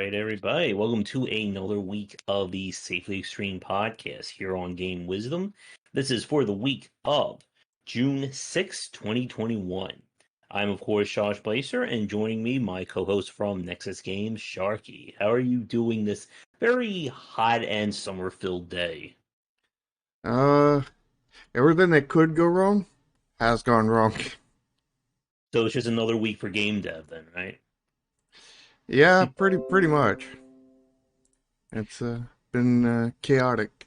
right, everybody. Welcome to another week of the Safely Extreme podcast here on Game Wisdom. This is for the week of June 6th, 2021. I'm, of course, Josh Bycer, and joining me, my co-host from Nexus Games, Sharky. How are you doing this very hot and summer-filled day? Uh, Everything that could go wrong has gone wrong. So it's just another week for game dev then, right? Yeah, pretty much. It's been chaotic.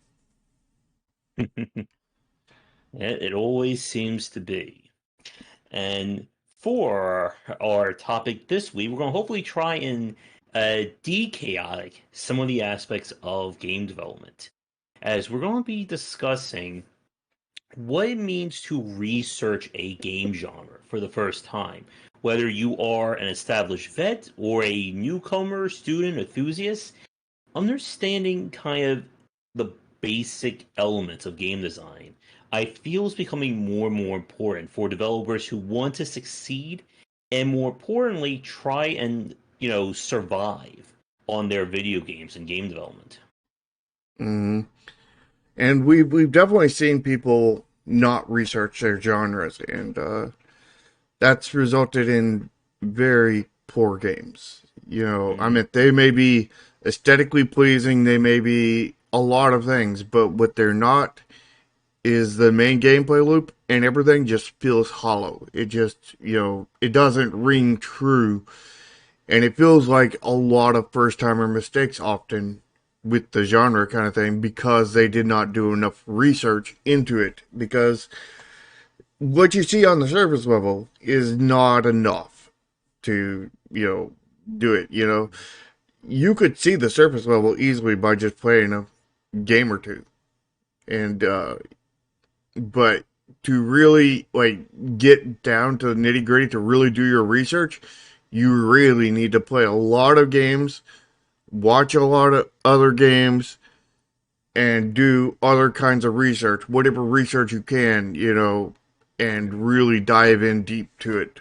It always seems to be. And for our topic this week, we're going to hopefully try and de-chaotic some of the aspects of game development, as we're going to be discussing what it means to research a game genre for the first time. Whether you are an established vet or a newcomer, student, enthusiast, understanding kind of the basic elements of game design, I feel is becoming more and more important for developers who want to succeed and more importantly try and, survive on their video games and game development. hmm And we've definitely seen people not research their genres, and that's resulted in very poor games. I Mm, mean, they may be aesthetically pleasing, they may be a lot of things, but what they're not is the main gameplay loop, and everything just feels hollow. It just, it doesn't ring true, and it feels like a lot of first timer mistakes often with the genre kind of thing because they did not do enough research into it. Because what you see on the surface level is not enough to, do it. You could see the surface level easily by just playing a game or two. And but to really get down to the nitty gritty to really do your research, you really need to play a lot of games, watch a lot of other games, and do other kinds of research, whatever research you can, and really dive in deep to it.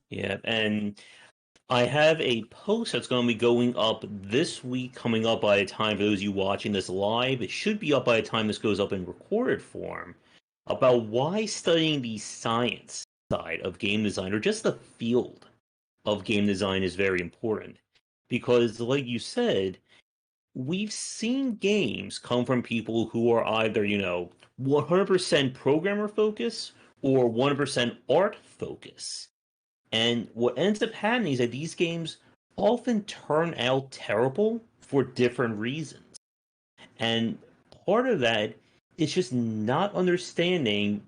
yeah, and I have a post that's going to be going up this week, coming up by the time for those of you watching this live. It should be up by the time this goes up in recorded form about why studying the science side of game design or just the field of game design is very important. Because, like you said, we've seen games come from people who are either, 100% programmer focus or 100% art focus. And what ends up happening is that these games often turn out terrible for different reasons. And part of that is just not understanding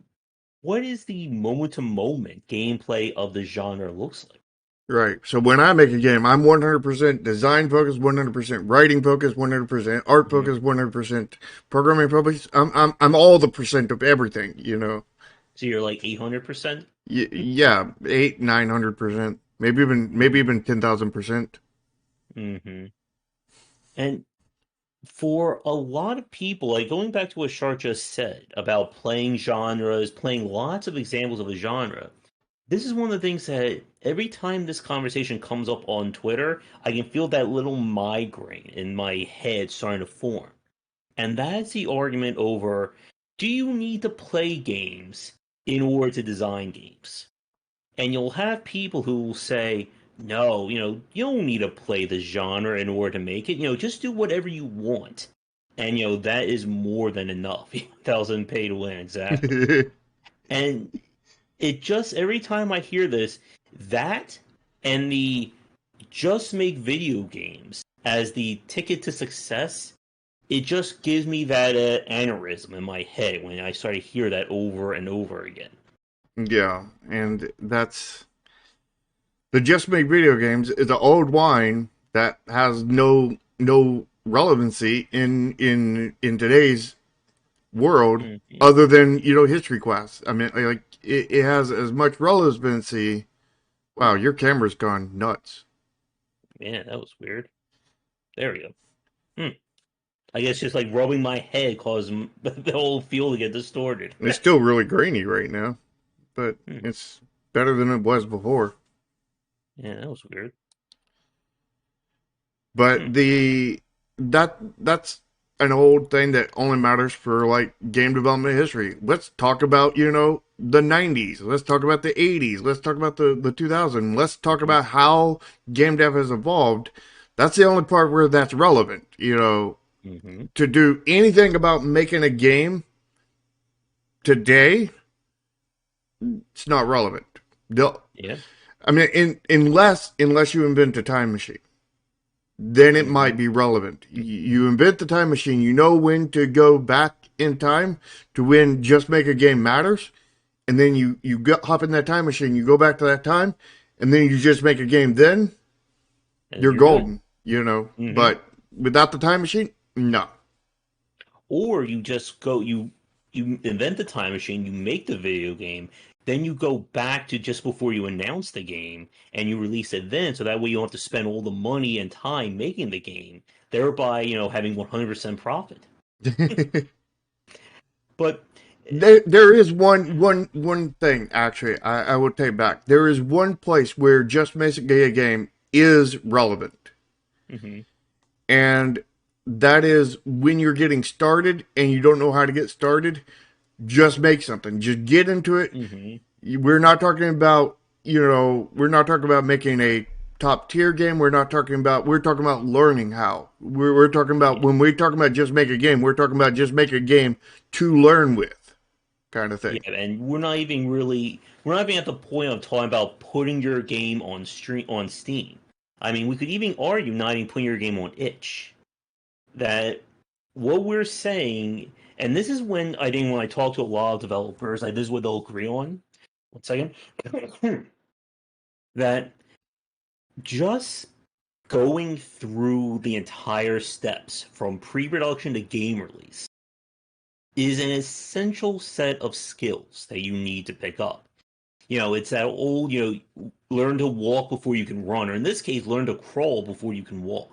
what is the moment to moment gameplay of the genre looks like. Right. So when I make a game, I'm 100% design focused, 100% writing focused, 100% art Mhm. focused, 100% programming focused. I'm all the percent of everything. So you're like 800%? Yeah, 900%, maybe even 10,000%. Mm-hmm. And for a lot of people, like going back to what Shark just said about playing genres, playing lots of examples of a genre, this is one of the things that every time this conversation comes up on Twitter, I can feel that little migraine in my head starting to form. And that's the argument over, do you need to play games in order to design games? And you'll have people who will say, no, you don't need to play the genre in order to make it. Just do whatever you want. And, that is more than enough. 1,000 pay to win, exactly. And it just, every time I hear this, that and the just make video games as the ticket to success, it just gives me that aneurysm in my head when I start to hear that over and over again. Yeah, and that's the just make video games is an old wine that has no relevancy in today's world Mm-hmm. other than history class. I mean, like it has as much relevancy. Wow, your camera's gone nuts. Man, that was weird. There we go. Hmm. I guess just like rubbing my head caused the whole field to get distorted. It's still really grainy right now, but Hmm. it's better than it was before. Yeah, that was weird. But Hmm. that's an old thing that only matters for like game development history. Let's talk about, the 90s. Let's talk about the 80s. Let's talk about the 2000s. Let's talk Hmm. about how game dev has evolved. That's the only part where that's relevant. Hmm. To do anything about making a game today, it's not relevant. Yeah. I mean, unless you invent a time machine, then it might Hmm. be relevant. You invent the time machine, you know when to go back in time to when just make a game matters, and then hop in that time machine, you go back to that time, and then you just make a game. Then And you're you're good. golden, Hmm. But without the time machine, no. Or you just go, you invent the time machine, you make the video game, then you go back to just before you announce the game and you release it then, so that way you don't have to spend all the money and time making the game, thereby, having 100% profit. But There is one thing actually I will take back. There is one place where just making a game is relevant, mhm, and that is when you're getting started and you don't know how to get started. Just make something. Just get into it. mhm, We're not talking about we're not talking about making a top tier game. We're talking about learning how. We're talking about yeah, when we talking about just make a game. We're talking about just make a game to learn with, kind of thing. yeah, and we're not even at the point of talking about putting your game on Steam. I mean, we could even argue not even putting your game on itch. That what we're saying, and this is when I think when I talk to a lot of developers, like this is what they'll agree on. One second. That just going through the entire steps from pre-production to game release is an essential set of skills that you need to pick up. It's that old, learn to walk before you can run, or in this case, learn to crawl before you can walk.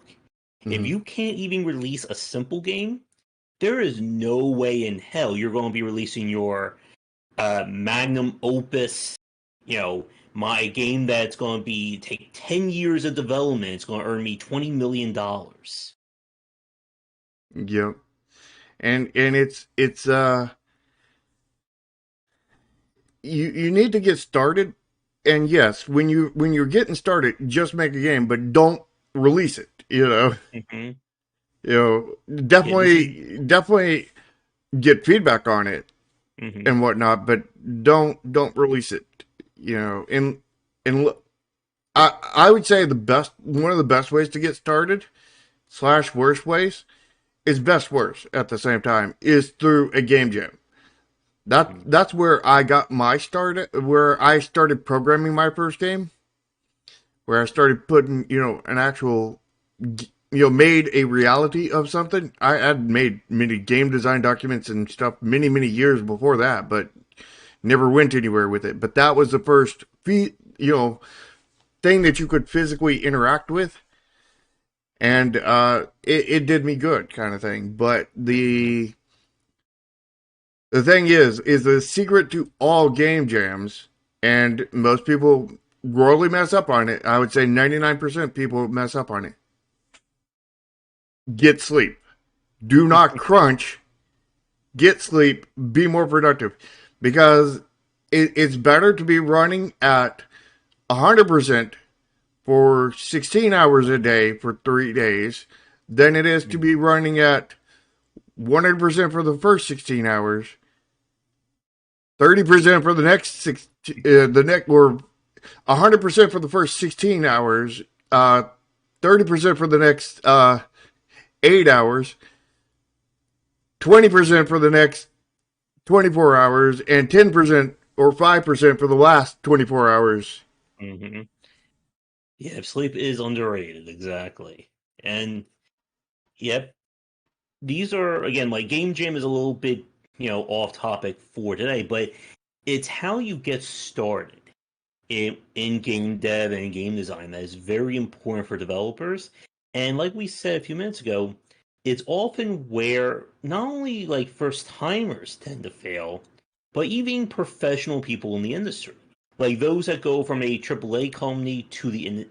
If Mm-hmm. you can't even release a simple game, there is no way in hell you're going to be releasing your magnum opus, you know, my game that's going to be take 10 years of development. It's going to earn me $20 million. Yep. And it's you need to get started. And yes, when you're getting started, just make a game, but don't release it. Mm-hmm. Yeah, this is. Definitely get feedback on it Mm-hmm. and whatnot, but don't release it. And I would say the best one of the best ways to get started slash worst ways is best worst at the same time is through a game jam. Mm-hmm. That's where I got my start. Where I started programming my first game. Where I started putting an actual made a reality of something. I had made many game design documents and stuff many years before that, but never went anywhere with it. But that was the first thing that you could physically interact with, and it did me good, kind of thing. But the thing is the secret to all game jams, and most people royally mess up on it. I would say 99% people mess up on it. Get sleep. Do not crunch. Get sleep. Be more productive, because it's better to be running at 100% for 16 hours a day for 3 days than it is to be running at 100% for the first 16 hours, 30% for the next the next, or 100% for the first 16 hours, 30% for the next 8 hours, 20% for the next 24 hours, and 10% or 5% for the last 24 hours. Mm-hmm. Yeah, sleep is underrated, exactly. And yep, these are again like game jam is a little bit off topic for today, but it's how you get started in game dev and game design that is very important for developers. And like we said a few minutes ago, it's often where not only like first timers tend to fail, but even professional people in the industry, like those that go from a AAA company to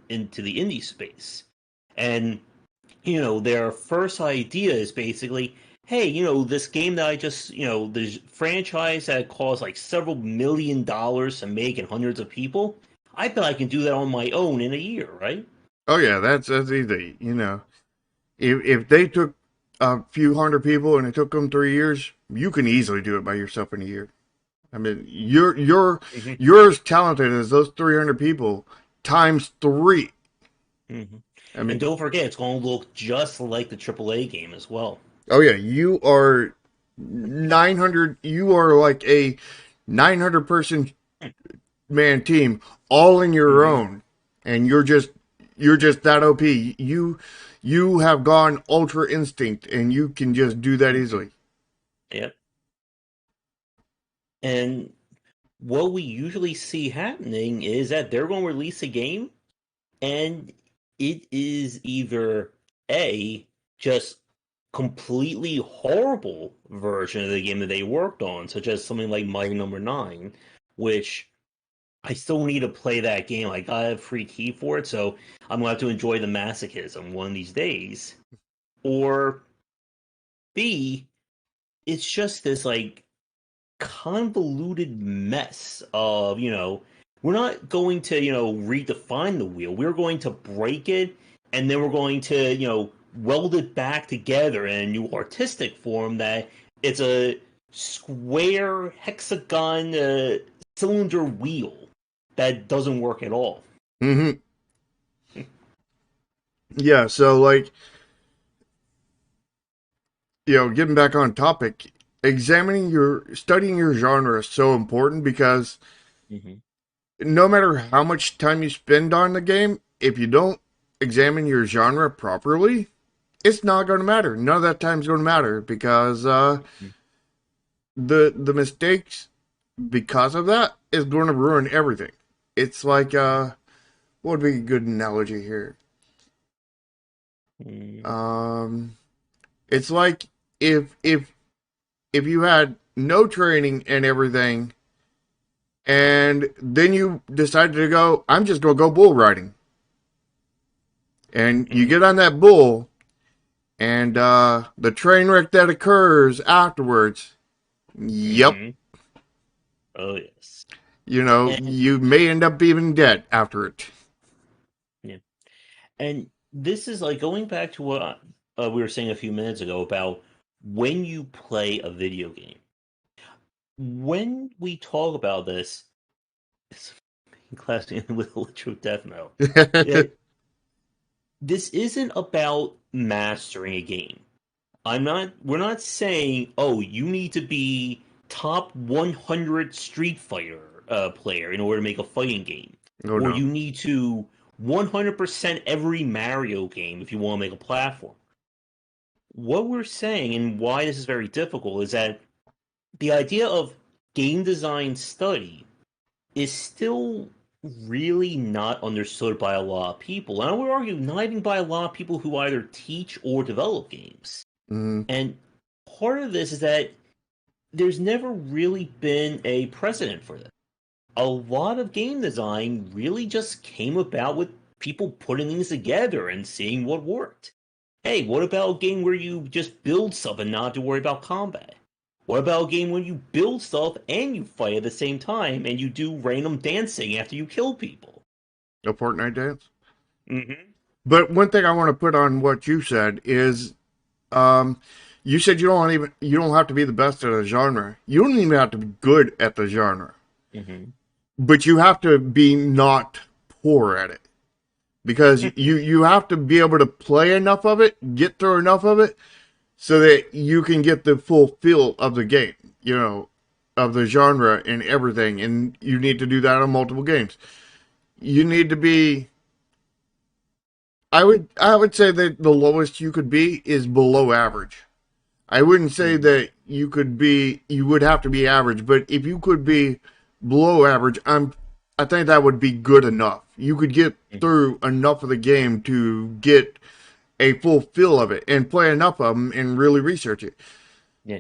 into the indie space. And their first idea is basically, hey, this game that I just, the franchise that costs like several $1 million to make and hundreds of people, I bet I can do that on my own in a year, right? Oh yeah, that's easy. If they took a few hundred people and it took them 3 years, you can easily do it by yourself in a year. I mean, Hmm. you're as talented as those 300 people times three. Hmm. I And mean, don't forget, it's going to look just like the AAA game as well. oh yeah, you are 900. You are like a 900 person man team, all in your Hmm. own, and you're just that OP. You have gone ultra instinct, and you can just do that Hmm. easily. Yep. And what we usually see happening is that they're going to release a game, and it is either A, just completely horrible version of the game that they worked on, such as something like Mighty Number Nine, which I still need to play that game. I got a free key for it, so I'm gonna have to enjoy the masochism one of these days. Or B, it's just this like convoluted mess of, we're not going to, redefine the wheel. We're going to break it, and then we're going to, weld it back together in a new artistic form that it's a square hexagon cylinder wheel that doesn't work at all. Hmm. Yeah. So like, getting back on topic, studying your genre is so important because Mm-hmm. no matter how much time you spend on the game, if you don't examine your genre properly, it's not going to matter. None of that time is going to matter because the mistakes because of that is going to ruin everything. It's like what would be a good analogy here? Mm-hmm. Um, it's like if if you had no training and everything, and then you decided to go, I'm just going to go bull riding, and you get on that bull, and the train wreck that occurs afterwards. Yep, Mm-hmm. Oh yes. And you may end up even dead after it. yeah. And this is like going back to what we were saying a few minutes ago about when you play a video game. When we talk about this, it's classing with electro death metal. It, this isn't about mastering a game. We're not saying, oh, you need to be top 100 Street Fighter player in order to make a fighting game, Oh or no. you need to 100% every Mario game if you want to make a platform. What we're saying and why this is very difficult is that the idea of game design study is still really not understood by a lot of people. And I would argue not even by a lot of people who either teach or develop games. Mm, And part of this is that there's never really been a precedent for this. A lot of game design really just came about with people putting things together and seeing what worked. Hey, what about a game where you just build stuff and not have to worry about combat? What about a game where you build stuff and you fight at the same time and you do random dancing after you kill people? a Fortnite dance. Mm-hmm. But one thing I want to put on what you said is, um, you said you don't have to be the best at a genre. You don't even have to be good at the genre, Mm-hmm. but you have to be not poor at it because you have to be able to play enough of it, get through enough of it, so that you can get the full feel of the game. Of the genre and everything, and you need to do that on multiple games. You need to be I would say that the lowest you could be is below average. I wouldn't say Mm-hmm. that you would have to be average, but if you could be below average, I think that would be good enough. You could get Mm-hmm. through enough of the game to get a full feel of it and play enough of them and really research it. Yeah.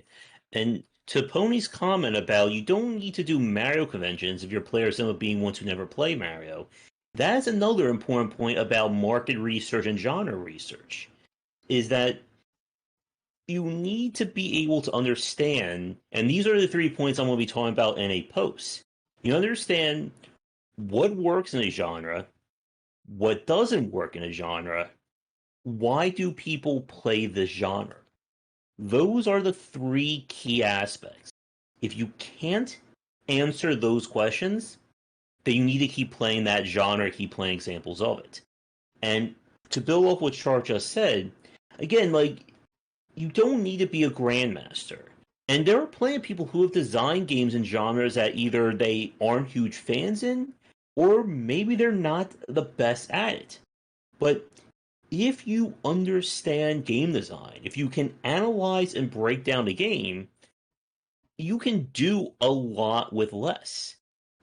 And to Pony's comment about you don't need to do Mario conventions if your players end up being ones who never play Mario, that's another important point about market research and genre research. is that you need to be able to understand, and these are the 3 points I'm going to be talking about in a post. You understand what works in a genre, what doesn't work in a genre, why do people play this genre? Those are the three key aspects. If you can't answer those questions, then you need to keep playing that genre, keep playing examples of it. And to build off what Shark just said, again, like, you don't need to be a grandmaster. And there are plenty of people who have designed games in genres that either they aren't huge fans in, or maybe they're not the best at it. But if you understand game design, if you can analyze and break down the game, you can do a lot with less.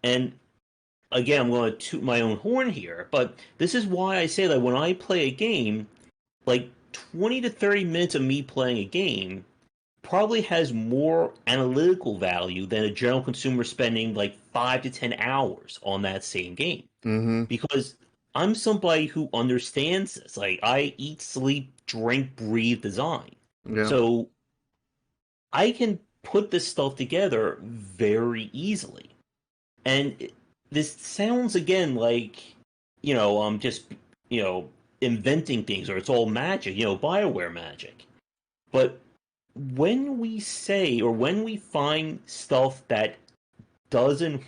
And again, I'm going to toot my own horn here, but this is why I say that when I play a game, like 20 to 30 minutes of me playing a game probably has more analytical value than a general consumer spending like 5 to 10 hours on that same game. Mm-hmm. Because I'm somebody who understands this. Like, I eat, sleep, drink, breathe design. Yeah. So I can put this stuff together very easily. And this sounds again like, I'm just, you know, inventing things or it's all magic, BioWare magic. But when we say or when we find stuff that doesn't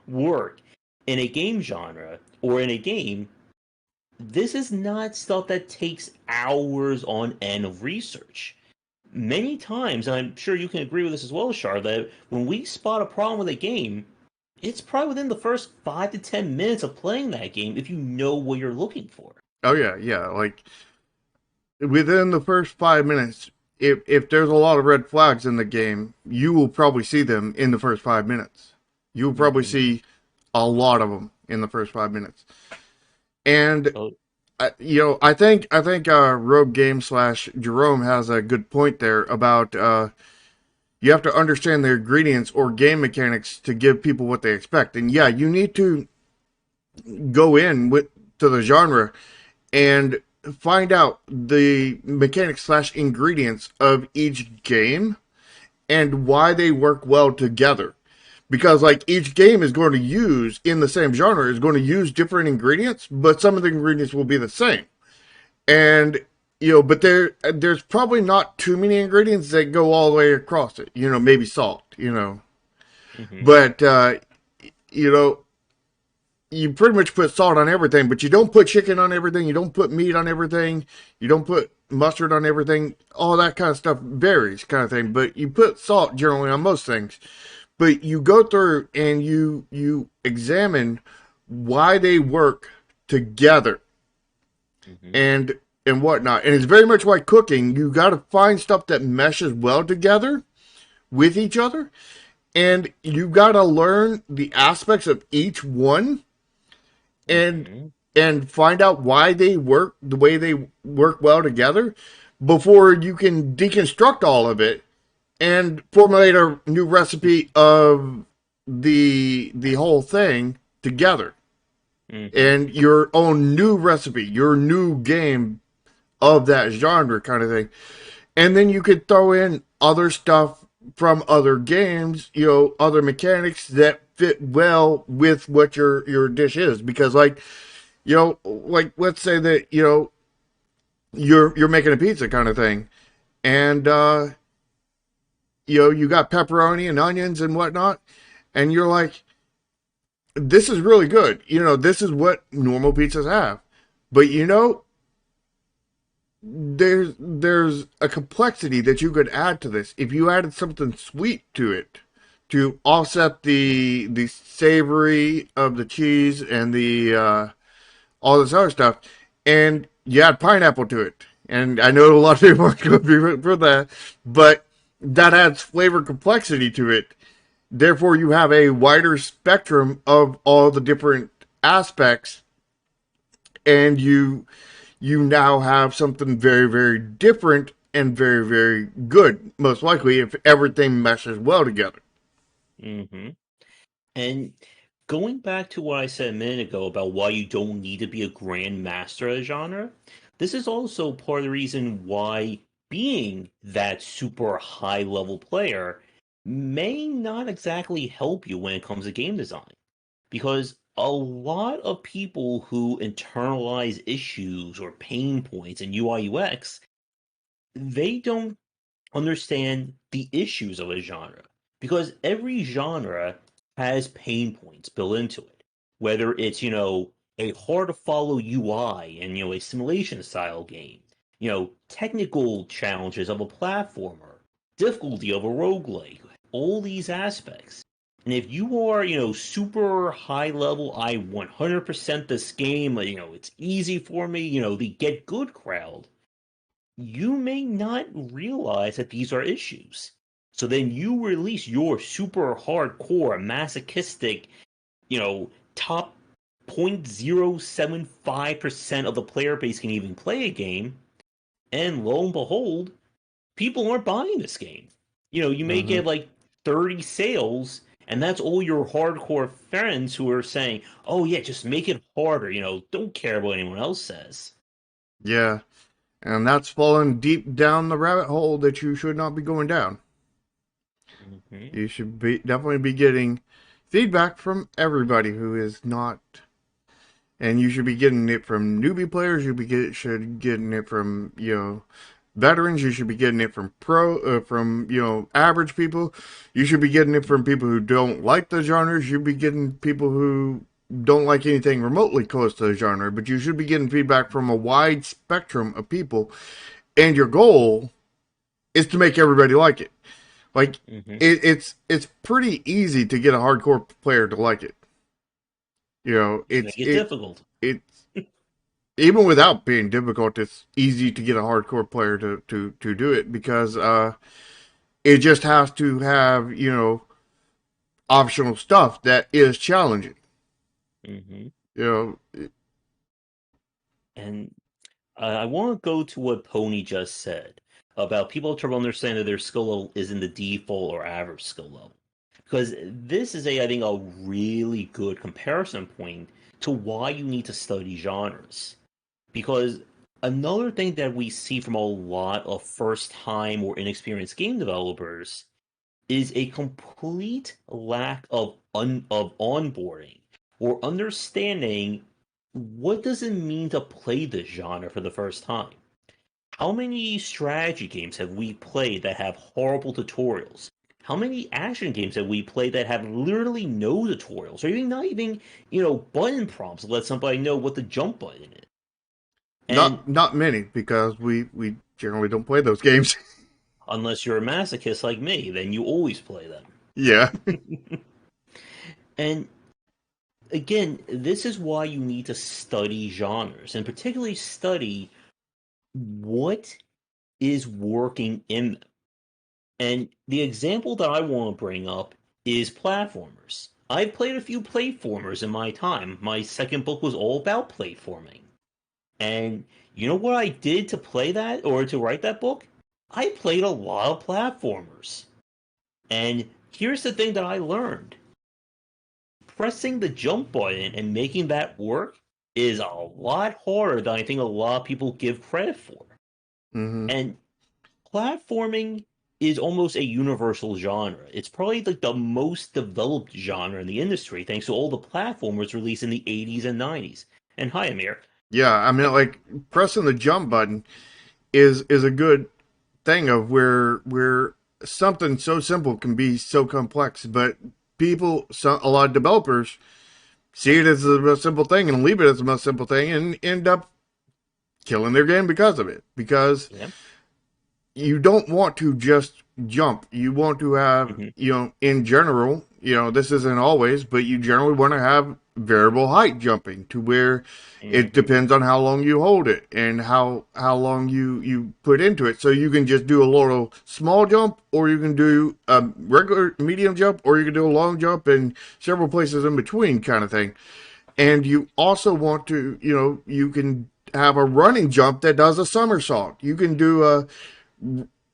work in a game genre or in a game, this is not stuff that takes hours on end of research. Many times, and I'm sure you can agree with this as well, Shar, that when we spot a problem with a game, it's probably within the first 5 to 10 minutes of playing that game if you know what you're looking for. Oh yeah, yeah. Like within the first 5 minutes, if there's a lot of red flags in the game, you will probably see them in the first 5 minutes. You will probably Mm-hmm. see a lot of them in the first 5 minutes. And Oh, I think Rogue Game slash Jerome has a good point there about you have to understand the ingredients or game mechanics to give people what they expect. And yeah, you need to go in with to the genre and find out the mechanics slash ingredients of each game and why they work well together. Because like each game is going to use in the same genre is going to use different ingredients, but some of the ingredients will be the same. And but there's probably not too many ingredients that go all the way across it. Maybe salt. mm-hmm. But you know, you pretty much put salt on everything, but you don't put chicken on everything. You don't put meat on everything. You don't put mustard on everything. All that kind of stuff varies, kind of thing. But you put salt generally on most things. But you go through and you examine why they work together Mm-hmm. and and whatnot. And it's very much like cooking. You got to find stuff that meshes well together with each other, and you got to learn the aspects of each one and Mm-hmm. and find out why they work the way they work well together before you can deconstruct all of it and formulate a new recipe of the whole thing together Mm-hmm. and your own new recipe, your new game of that genre kind of thing. And then you could throw in other stuff from other games, other mechanics that fit well with what your dish is. Because like let's say that you're making a pizza kind of thing, and you got pepperoni and onions and whatnot, and you're like, this is really good. This is what normal pizzas have, but there's a complexity that you could add to this if you added something sweet to it to offset the savory of the cheese and the all this other stuff, and you add pineapple to it. And I know a lot of people aren't going to be for that, but that adds flavor complexity to it. Therefore, you have a wider spectrum of all the different aspects, and you now have something very, very different and very, very good, most likely, if everything meshes well together. Mm-hmm. And going back to what I said a minute ago about why you don't need to be a grand master of a genre, this is also part of the reason why being that super high level player may not exactly help you when it comes to game design. Because a lot of people who internalize issues or pain points in UI UX, they don't understand the issues of a genre. Because every genre has pain points built into it. Whether it's, a hard to follow UI in, a simulation style game, technical challenges of a platformer, difficulty of a roguelike, all these aspects. And if you are, super high level, I 100% this game, it's easy for me, the get good crowd, you may not realize that these are issues. So then you release your super hardcore, masochistic, top 0.075% of the player base can even play a game, and lo and behold, people aren't buying this game. You may Mm-hmm. get like 30 sales, and that's all your hardcore friends who are saying, oh, yeah, just make it harder. Don't care what anyone else says. Yeah, and that's falling deep down the rabbit hole that you should not be going down. Hmm. You should be definitely be getting feedback from everybody who is not, and you should be getting it from newbie players. Should getting it from veterans. You should be getting it from from average people. You should be getting it from people who don't like the genre. You should be getting people who don't like anything remotely close to the genre. But you should be getting feedback from a wide spectrum of people. And your goal is to make everybody like it. Like Hmm. it's pretty easy to get a hardcore player to like it. Just make it difficult. It's even without being difficult, it's easy to get a hardcore player to do it because it just has to have optional stuff that is challenging. Hmm. You know, And I want to go to what Pony just said about people have trouble understanding that their skill level isn't the default or average skill level. Because this is I think, a really good comparison point to why you need to study genres. Because another thing that we see from a lot of first time or inexperienced game developers is a complete lack of onboarding or understanding what does it mean to play this genre for the first time. How many strategy games have we played that have horrible tutorials? How many action games have we played that have literally no tutorials, or even not even, button prompts to let somebody know what the jump button is? And not many because we generally don't play those games. unless you're a masochist like me, then you always play them. Yeah. And again, this is why you need to study genres, and particularly study what is working in them. And the example that I want to bring up is platformers. I've played a few platformers in my time. My second book was all about platforming. And you know what I did to play that or to write that book? I played a lot of platformers. And here's the thing that I learned: pressing the jump button and making that work is a lot harder than I think a lot of people give credit for. Hmm. And platforming is almost a universal genre. It's probably like the most developed genre in the industry, thanks to all the platformers released in the 80s and 90s. And hi, Amir. Yeah, I mean, like pressing the jump button is a good thing of where something so simple can be so complex, but a lot of developers see it as the most simple thing and leave it as the most simple thing and end up killing their game because of it. Because Yeah. you don't want to just jump. You want to have, Hmm. in general, this isn't always, but you generally want to have variable height jumping to where it Hmm. depends on how long you hold it and how long you put into it. So you can just do a little small jump, or you can do a regular medium jump, or you can do a long jump and several places in between kind of thing. And you also want to, you can have a running jump that does a somersault. You can do a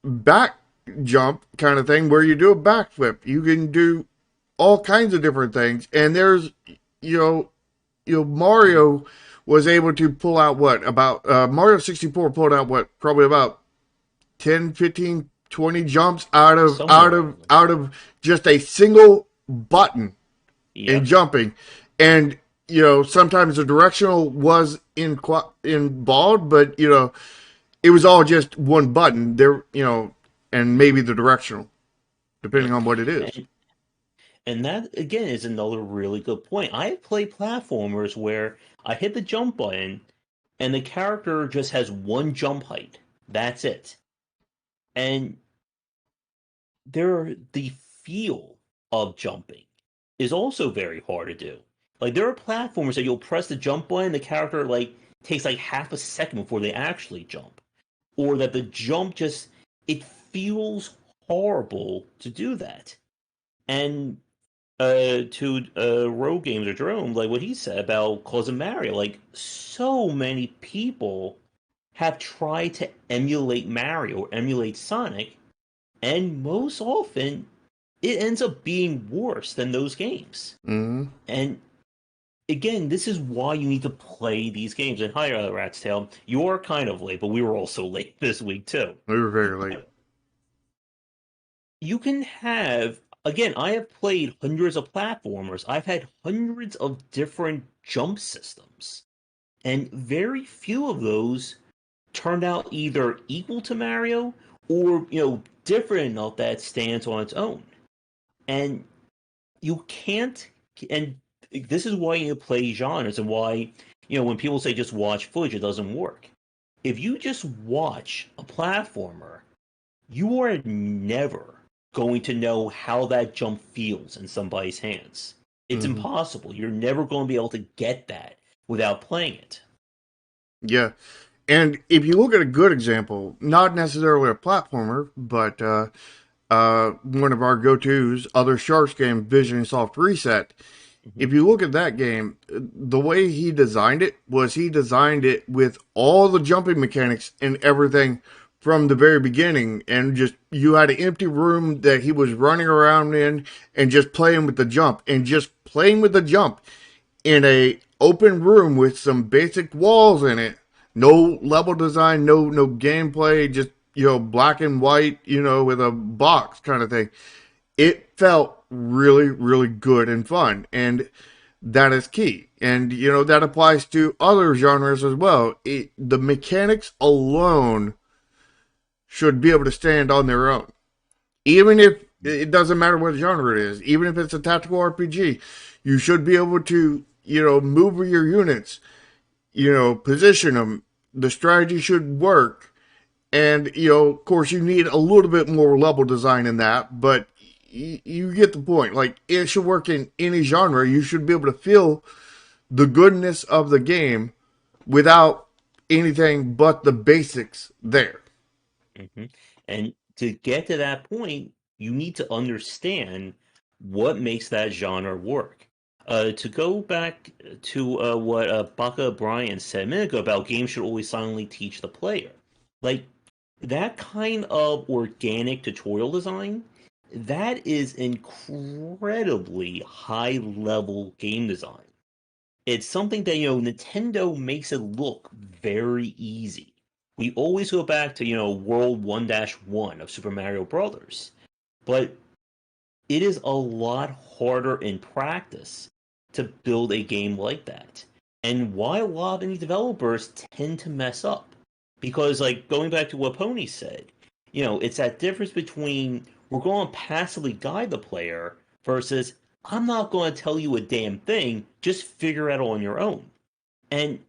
back jump kind of thing where you do a backflip. You can do all kinds of different things. And there's, you know, Mario was able to pull out what about Mario 64 pulled out what probably about 10, 15, 20 jumps somewhere around there. out of just a single button in Yep. jumping. And sometimes the directional was involved, but it was all just one button there, and maybe the directional depending Yep. on what it is. And and that again is another really good point. I have played platformers where I hit the jump button and the character just has one jump height. That's it. And the feel of jumping is also very hard to do. Like there are platformers that you'll press the jump button, the character like takes like half a second before they actually jump. Or that the jump just it feels horrible to do that. And to Rogue Games or Jerome, like what he said about Cousin Mario, like so many people have tried to emulate Mario or emulate Sonic, and most often it ends up being worse than those games. Mm-hmm. And again, this is why you need to play these games. And hi, Rat's Tail, you are kind of late, but we were also late this week too. We were very late. You can have again, I have played hundreds of platformers. I've had hundreds of different jump systems, and very few of those turned out either equal to Mario or different enough that it stands on its own. And you can't. And this is why you play genres, and why when people say just watch footage, it doesn't work. If you just watch a platformer, you are never going to know how that jump feels in somebody's hands. It's Mm-hmm. impossible. You're never going to be able to get that without playing it. Yeah. And if you look at a good example, not necessarily a platformer, but one of our go-tos, other Sharks game, Vision Soft Reset. Mm-hmm. If you look at that game, the way he designed it was he designed it with all the jumping mechanics and everything from the very beginning, and just you had an empty room that he was running around in and just playing with the jump and just playing with the jump in a open room with some basic walls in it. No level design, no gameplay, just black and white, with a box kind of thing. It felt really, really good and fun, and that is key. And that applies to other genres as well. The mechanics alone should be able to stand on their own, even if it doesn't matter what genre it is. Even if it's a tactical RPG, you should be able to move your units, position them. The strategy should work. And, of course, you need a little bit more level design in that, but you get the point. Like, it should work in any genre. You should be able to feel the goodness of the game without anything but the basics there. Mm-hmm. And to get to that point, you need to understand what makes that genre work. To go back to what Baka Bryan said a minute ago about games should always silently teach the player. Like, that kind of organic tutorial design, that is incredibly high level game design. It's something that Nintendo makes it look very easy. We always go back to World 1-1 of Super Mario Brothers, but it is a lot harder in practice to build a game like that. And why a lot of indie developers tend to mess up. Because, like, going back to what Pony said, it's that difference between we're going to passively guide the player versus I'm not going to tell you a damn thing, just figure it out on your own. And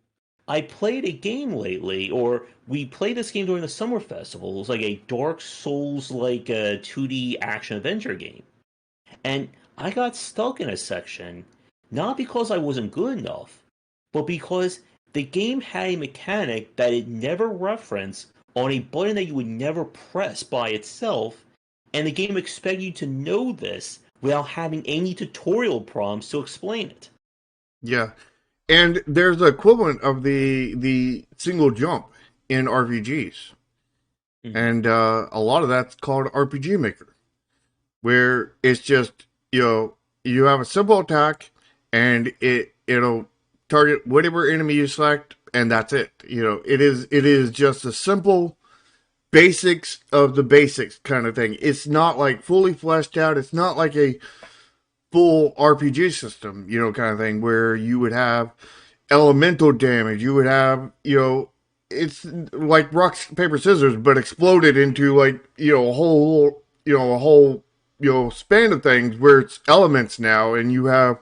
I played a game lately, or we played this game during the summer festival. It was like a Dark Souls like a 2D action adventure game. And I got stuck in a section, not because I wasn't good enough, but because the game had a mechanic that it never referenced on a button that you would never press by itself, and the game expected you to know this without having any tutorial prompts to explain it. Yeah. And there's the equivalent of the single jump in RPGs. Mm-hmm. And a lot of that's called RPG Maker, where it's just, you have a simple attack and it'll target whatever enemy you select, and that's it. It is just a simple basics of the basics kind of thing. It's not like fully fleshed out. It's not like a full RPG system, kind of thing where you would have elemental damage. You would have, it's like rock, paper, scissors, but exploded into like, a whole span of things where it's elements now, and you have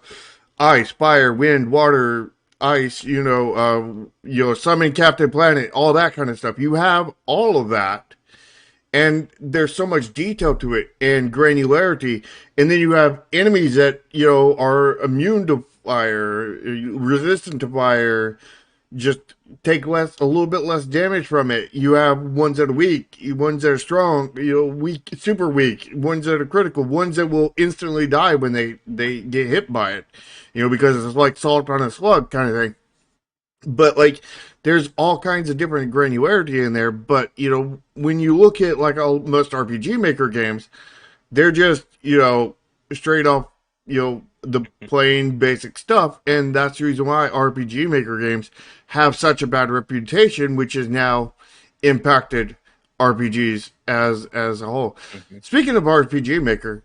ice, fire, wind, water, ice, summon Captain Planet, all that kind of stuff. You have all of that, and there's so much detail to it and granularity. And then you have enemies that are immune to fire, resistant to fire, just take a little bit less damage from it. You have ones that are weak, ones that are strong, weak, super weak, ones that are critical, ones that will instantly die when they get hit by it, because it's like salt on a slug kind of thing. But like, there's all kinds of different granularity in there. But when you look at like most RPG Maker games, they're just straight off the plain basic stuff, and that's the reason why RPG Maker games have such a bad reputation, which has now impacted RPGs as a whole. Mm-hmm. Speaking of RPG Maker,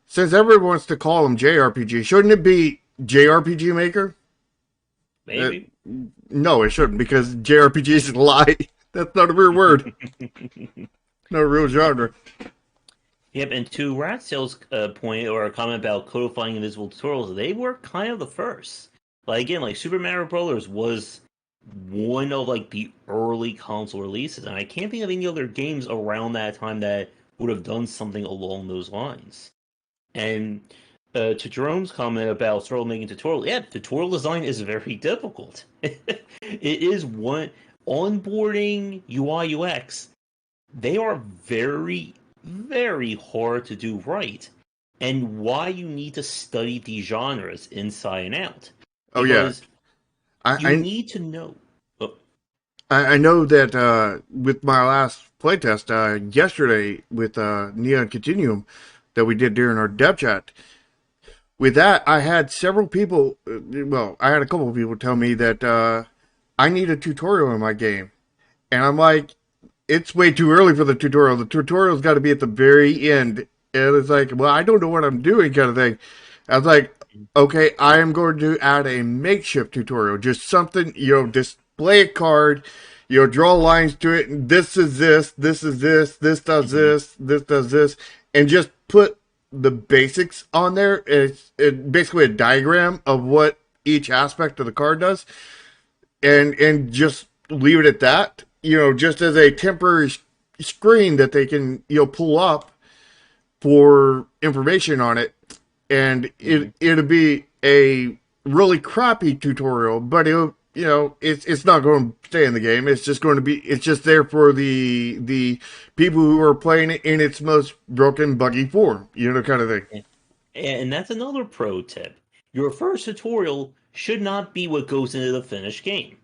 since everyone wants to call them JRPG, shouldn't it be JRPG Maker? Maybe. No, it shouldn't, because JRPG is a lie. That's not a real word. Not a real genre. Yep, and to Ratsail's point or a comment about codifying invisible tutorials, they were kind of the first. Like again, like Super Mario Brothers was one of like the early console releases, and I can't think of any other games around that time that would have done something along those lines. And to Jerome's comment about sort of making tutorial, yeah, tutorial design is very difficult. It is one onboarding UI UX. They are very, very hard to do right, and why you need to study these genres inside and out, Oh yeah, because you I need to know. Oh, I know that with my last playtest yesterday with Neon Continuum that we did during our dev chat. With that, I had several people. Well, I had a couple of people tell me that I need a tutorial in my game, and I'm like, it's way too early for the tutorial. The tutorial's got to be at the very end. And it's like, well, I don't know what I'm doing, kind of thing. I was like, okay, I am going to add a makeshift tutorial, just something, display a card, draw lines to it. And this is this is this does mhm, this does this, and just put the basics on there. It's basically a diagram of what each aspect of the card does, and just leave it at that. Just as a temporary screen that they can pull up for information on it, and mhm. it'll be a really crappy tutorial, but it's not going to stay in the game. It's just going to be it's just there for the people who are playing it in its most broken, buggy form, kind of thing. And that's another pro tip. Your first tutorial should not be what goes into the finished game.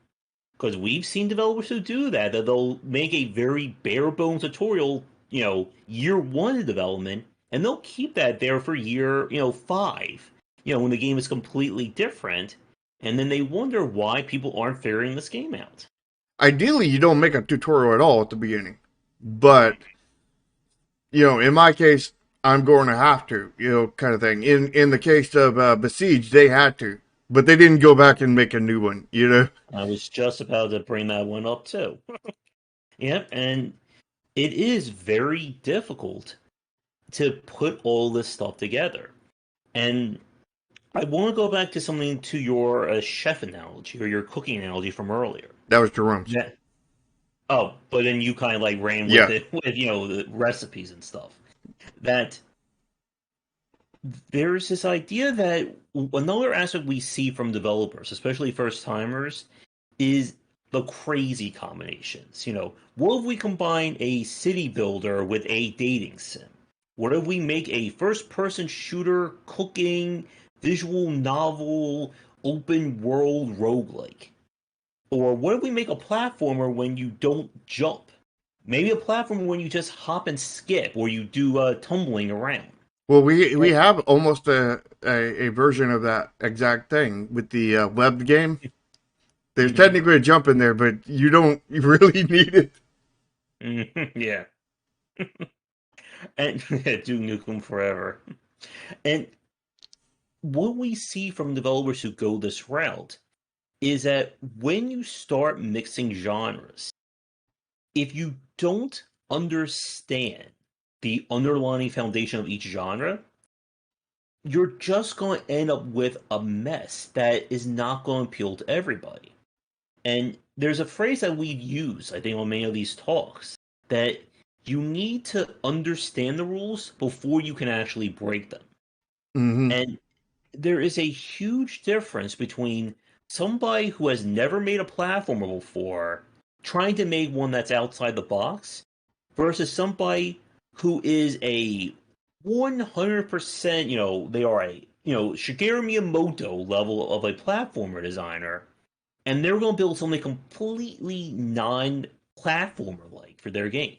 Because we've seen developers who do that, that they'll make a very bare bones tutorial, year one of development, and they'll keep that there for year, five, when the game is completely different, and then they wonder why people aren't figuring this game out. Ideally, you don't make a tutorial at all at the beginning, but in my case, I'm going to have to, kind of thing. In the case of Besiege, they had to, but they didn't go back and make a new one. I was just about to bring that one up too. Yep, and it is very difficult to put all this stuff together. And I want to go back to something to your chef analogy or your cooking analogy from earlier. That was Jerome's. Yeah. Oh, but then you kind of like ran with Yeah, it with the recipes and stuff. That there's this idea that another aspect we see from developers, especially first timers, is the crazy combinations. What if we combine a city builder with a dating sim? What if we make a first person shooter, cooking, visual novel, open world roguelike? Or what if we make a platformer when you don't jump? Maybe a platformer when you just hop and skip, or you do tumbling around. well, we And, have almost a a version of that exact thing with the web game. There's technically a jump in there, but you don't really need it. Yeah. And Duke Nukem Forever. And what we see from developers who go this route is that when you start mixing genres, if you don't understand the underlying foundation of each genre, you're just going to end up with a mess that is not going to appeal to everybody. And there's a phrase that we use, I think, on many of these talks, that you need to understand the rules before you can actually break them. Mm-hmm. And there is a huge difference between somebody who has never made a platformer before trying to make one that's outside the box versus somebody who is a 100%, they are a, Shigeru Miyamoto level of a platformer designer, and they're going to build something completely non-platformer like for their game.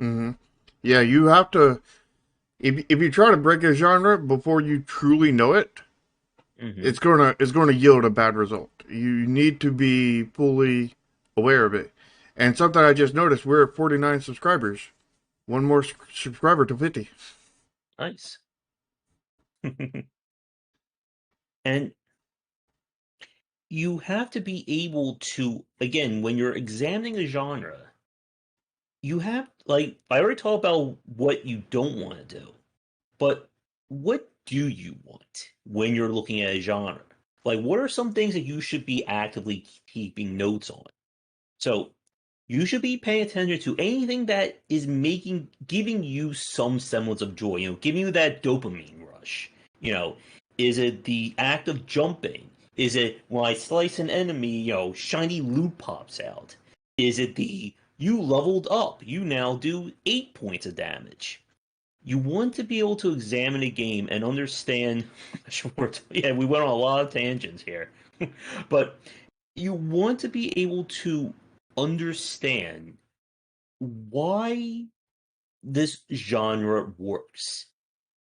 Mm-hmm. Yeah, you have to. If you try to break a genre before you truly know it, Mm-hmm. it's gonna yield a bad result. You need to be fully aware of it. And something I just noticed, we're at 49 subscribers. One more subscriber to 50. Nice. And you have to be able to, again, when you're examining a genre, you have, like, I already talked about what you don't want to do, but what do you want when you're looking at a genre? Like, what are some things that you should be actively keeping notes on? So, you should be paying attention to anything that is giving you some semblance of joy, giving you that dopamine rush. You know, is it the act of jumping? Is it when I slice an enemy, shiny loot pops out? Is it the you leveled up, you now do 8 points of damage? You want to be able to examine a game and understand. Yeah, we went on a lot of tangents here, but you want to be able to understand why this genre works.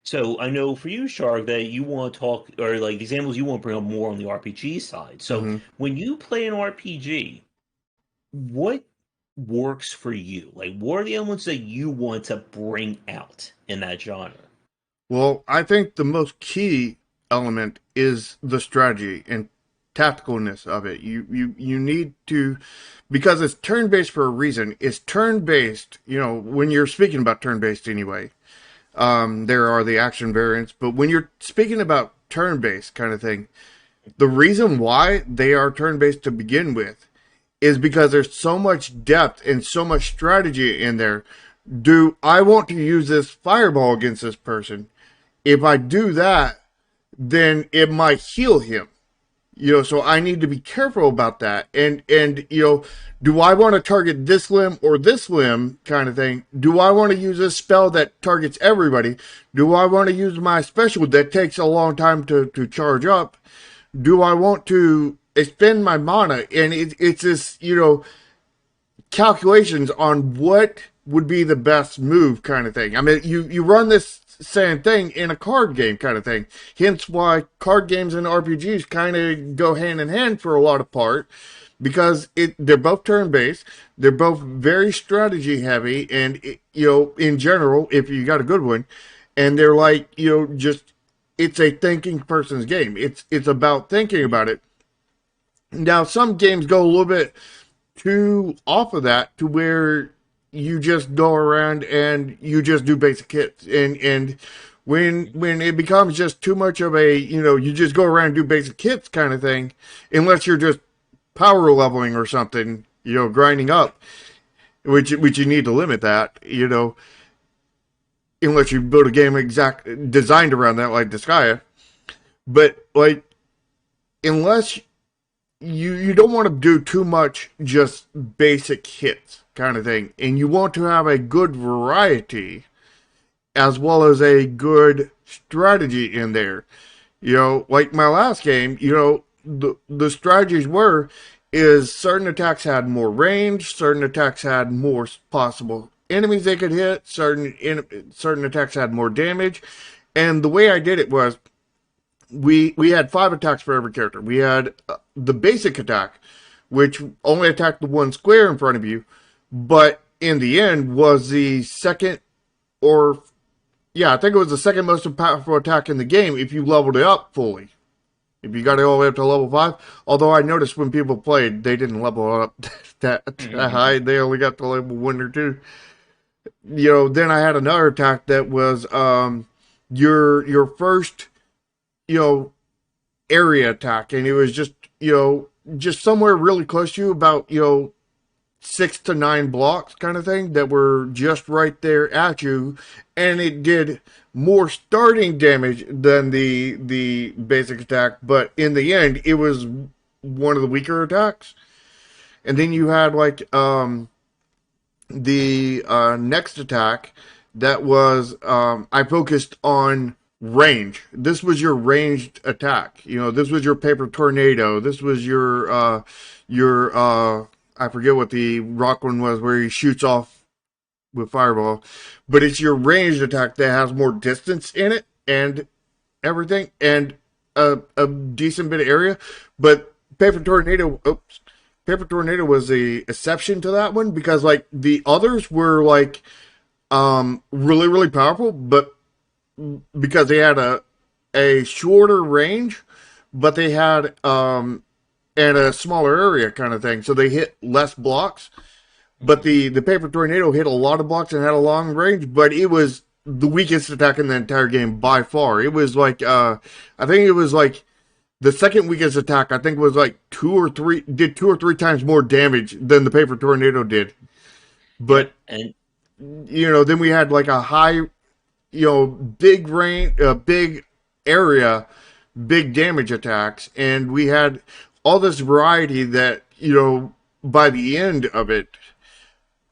So I know for you, Shark, that you want to talk, or like the examples you want to bring up more on the RPG side. So Mm-hmm. when you play an RPG, what works for you? Like, what are the elements that you want to bring out in that genre? Well, I think the most key element is the strategy and tacticalness of it. You need to, because it's turn based for a reason. It's turn based. When you're speaking about turn based anyway, there are the action variants, but when you're speaking about turn based kind of thing, the reason why they are turn based to begin with is because there's so much depth and so much strategy in there. Do I want to use this fireball against this person? If I do that, then it might heal him. So I need to be careful about that. And do I want to target this limb or this limb kind of thing? Do I want to use a spell that targets everybody? Do I want to use my special that takes a long time to charge up? Do I want to expend my mana? And it's this, calculations on what would be the best move kind of thing. I mean, you run this same thing in a card game kind of thing. Hence why card games and RPGs kind of go hand in hand for a lot of part, because they're both turn based, they're both very strategy heavy, and in general, if you got a good one, and they're like just it's a thinking person's game. It's about thinking about it. Now some games go a little bit too off of that to where you just go around and you just do basic hits, and when it becomes just too much of a you just go around and do basic hits kind of thing, unless you're just power leveling or something, grinding up, which you need to limit that, unless you build a game exact designed around that like Disgaea. But like, unless you don't want to do too much just basic hits kind of thing, and you want to have a good variety as well as a good strategy in there. Like my last game, the strategies is certain attacks had more range, certain attacks had more possible enemies they could hit, certain attacks had more damage, and the way I did it was we had 5 attacks for every character. We had the basic attack, which only attacked the one square in front of you, but in the end was the second, or yeah, I think it was the second most powerful attack in the game if you leveled it up fully. If you got it all the way up to level 5. Although I noticed when people played, they didn't level it up that high. They only got to level 1 or 2. Then I had another attack that was your first, area attack, and it was just somewhere really close to you, about 6 to 9 blocks kind of thing, that were just right there at you, and it did more starting damage than the basic attack, but in the end it was one of the weaker attacks. And then you had the next attack that was, I focused on range. This was your ranged attack. This was your paper tornado. This was your I forget what the rock one was, where he shoots off with fireball, but it's your ranged attack that has more distance in it and everything, and a decent bit of area. But paper tornado was the exception to that one, because the others were really really powerful, but because they had a shorter range, but they had and a smaller area kind of thing, so they hit less blocks. But the paper tornado hit a lot of blocks and had a long range, but it was the weakest attack in the entire game by far. It was I think it was the second weakest attack. I think was did 2 or 3 times more damage than the paper tornado did. But and then we had a high, big range, big area, big damage attacks, and we had all this variety that by the end of it,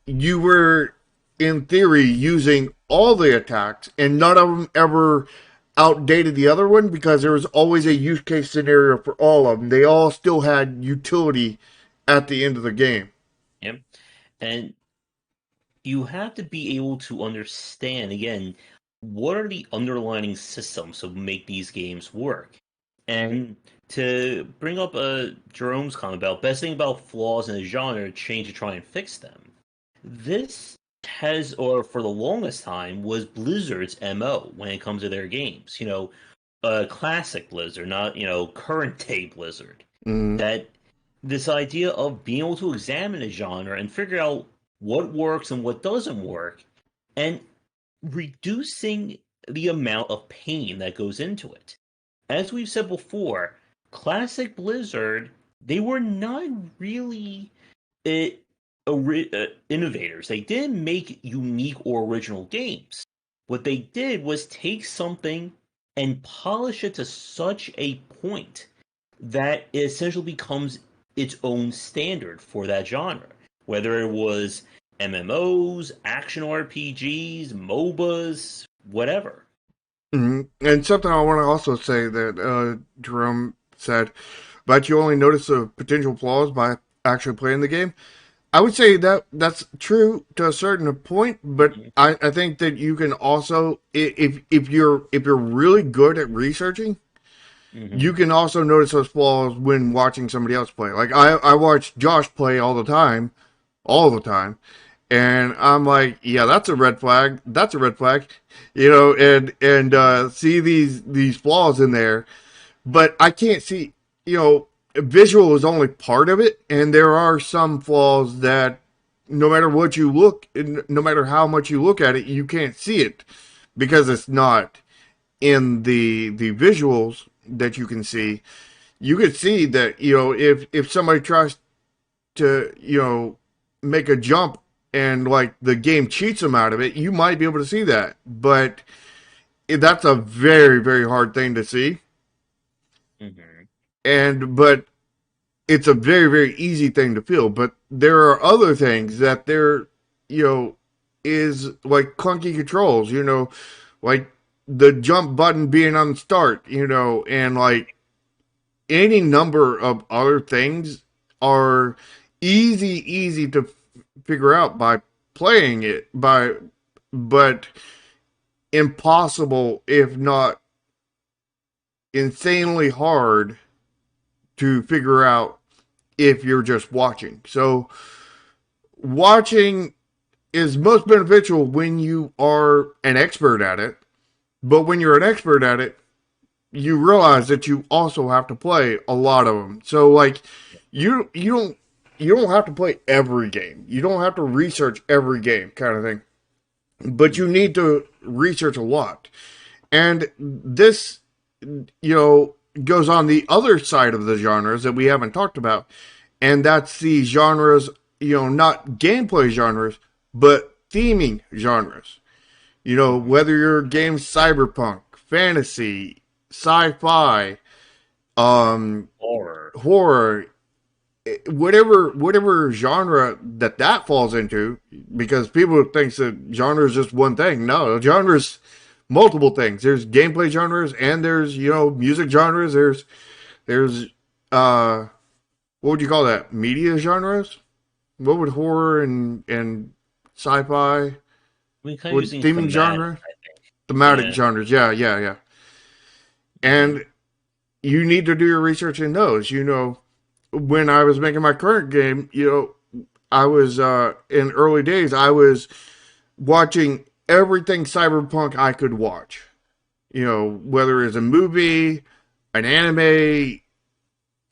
you were in theory using all the attacks, and none of them ever outdated the other one, because there was always a use case scenario for all of them. They all still had utility at the end of the game. Yep. And you have to be able to understand, again, what are the underlying systems that make these games work. And to bring up Jerome's comment about best thing about flaws in a genre, change to try and fix them. This has, or for the longest time, was Blizzard's MO when it comes to their games. Classic Blizzard, not, current day Blizzard. That this idea of being able to examine a genre and figure out what works and what doesn't work, and reducing the amount of pain that goes into it. As we've said before, classic Blizzard, they were not really innovators. They didn't make unique or original games. What they did was take something and polish it to such a point that it essentially becomes its own standard for that genre. Whether it was MMOs, action RPGs, MOBAs, whatever. Mm-hmm. And something I want to also say that Jerome said, but you only notice the potential flaws by actually playing the game. I would say that that's true to a certain point, but I think that you can also, if you're really good at researching, you can also notice those flaws when watching somebody else play. I watch Josh play all the time, and I'm like, yeah, that's a red flag. That's a red flag, and see these flaws in there, but I can't see, visual is only part of it, and there are some flaws that no matter what you look, no matter how much you look at it, you can't see it because it's not in the visuals that you can see. You could see that, if somebody tries to, make a jump and the game cheats them out of it, you might be able to see that, but that's a very, very hard thing to see. But it's a very, very easy thing to feel. But there are other things that there, is clunky controls, like the jump button being on start, and any number of other things are easy to figure out by playing it, but impossible, if not insanely hard to figure out if you're just watching. So watching is most beneficial when you are an expert at it, but when you're an expert at it, you realize that you also have to play a lot of them. So like you don't have to play every game. You don't have to research every game kind of thing. But you need to research a lot. And this goes on the other side of the genres that we haven't talked about. And that's the genres, not gameplay genres, but theming genres. Whether your game's cyberpunk, fantasy, sci-fi, Horror. horror, whatever genre that falls into, because people think that genre is just one thing. No, genres multiple things. There's gameplay genres and there's music genres. There's what would you call that? Media genres? What would horror and sci-fi? We kind of What using theming thematic, genre? I think. Thematic Yeah. genres. Yeah, yeah, yeah. Hmm. And you need to do your research in those. When I was making my current game, I was in early days. I was watching everything cyberpunk I could watch. Whether it's a movie, an anime,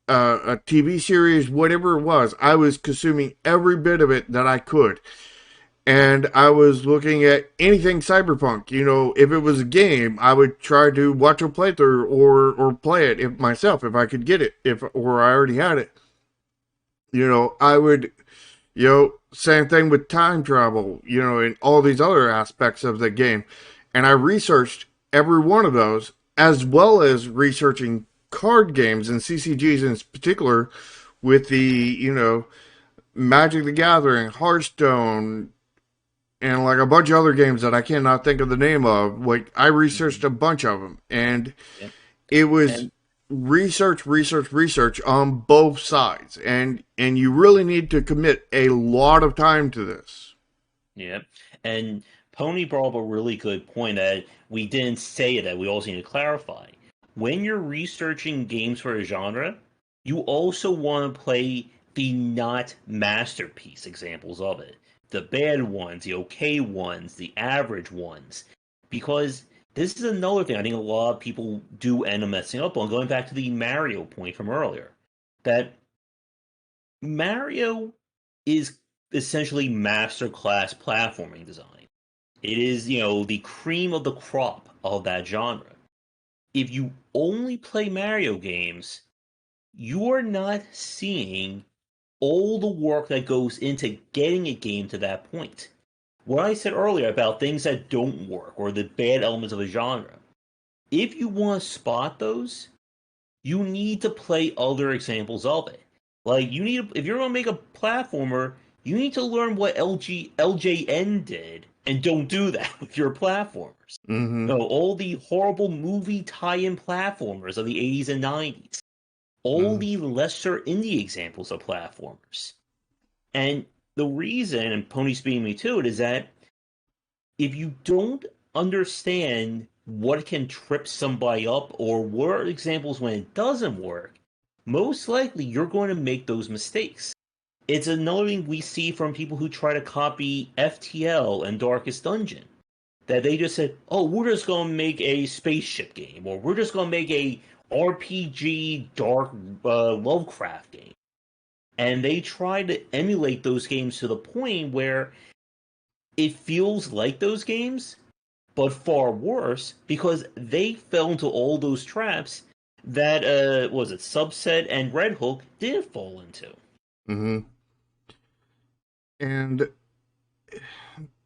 a TV series, whatever it was, I was consuming every bit of it that I could. And I was looking at anything cyberpunk. If it was a game, I would try to watch a playthrough or play it myself if I could get it, or I already had it. I would, same thing with time travel, and all these other aspects of the game. And I researched every one of those, as well as researching card games and CCGs in particular, with the, Magic the Gathering, Hearthstone, and like a bunch of other games that I cannot think of the name of. Like, I researched Hmm. a bunch of them, and Yep. it was And research on both sides, and you really need to commit a lot of time to this. yeah. And Pony brought up a really good point that we didn't say that we also need to clarify. When you're researching games for a genre, you also want to play the not masterpiece examples of it. The bad ones, the okay ones, the average ones. Because this is another thing I think a lot of people do end up messing up on, going back to the Mario point from earlier. That Mario is essentially masterclass platforming design. It is, the cream of the crop of that genre. If you only play Mario games, you are not seeing all the work that goes into getting a game to that point. What I said earlier about things that don't work or the bad elements of a genre, if you want to spot those, you need to play other examples of it. Like if you're gonna make a platformer, you need to learn what LJN did, and don't do that with your platformers. Mm-hmm. No, all the horrible movie tie-in platformers of the 80s and 90s, all Mm-hmm. the lesser indie examples of platformers. And the reason, and Pony's beating me to it, is that if you don't understand what can trip somebody up or what are examples when it doesn't work, most likely you're going to make those mistakes. It's another thing we see from people who try to copy FTL and Darkest Dungeon. That they just said, oh, we're just going to make a spaceship game, or we're just going to make a RPG dark Lovecraft game. And they try to emulate those games to the point where it feels like those games, but far worse because they fell into all those traps that was it Subset and Red Hook did fall into. Mm-hmm. And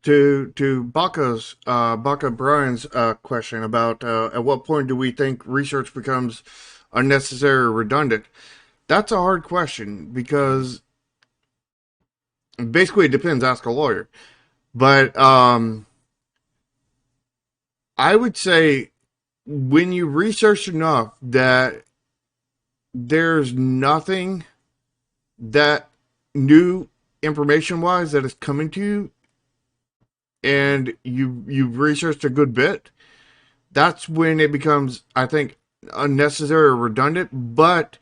to Baka Brian's question about at what point do we think research becomes unnecessary or redundant? That's a hard question because basically it depends. Ask a lawyer. But I would say when you research enough that there's nothing that new information wise that is coming to you, and you've researched a good bit, that's when it becomes, I think, unnecessary or redundant, but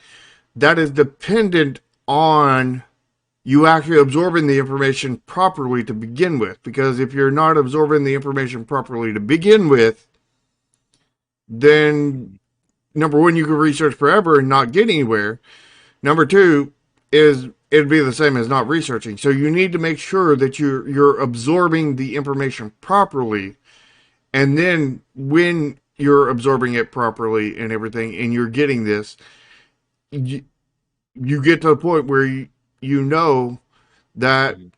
that is dependent on you actually absorbing the information properly to begin with. Because if you're not absorbing the information properly to begin with, then number one, you can research forever and not get anywhere. Number two is it'd be the same as not researching. So you need to make sure that you're absorbing the information properly, and then when you're absorbing it properly and everything, and you're getting this, you, you get to a point where you know that Mhm.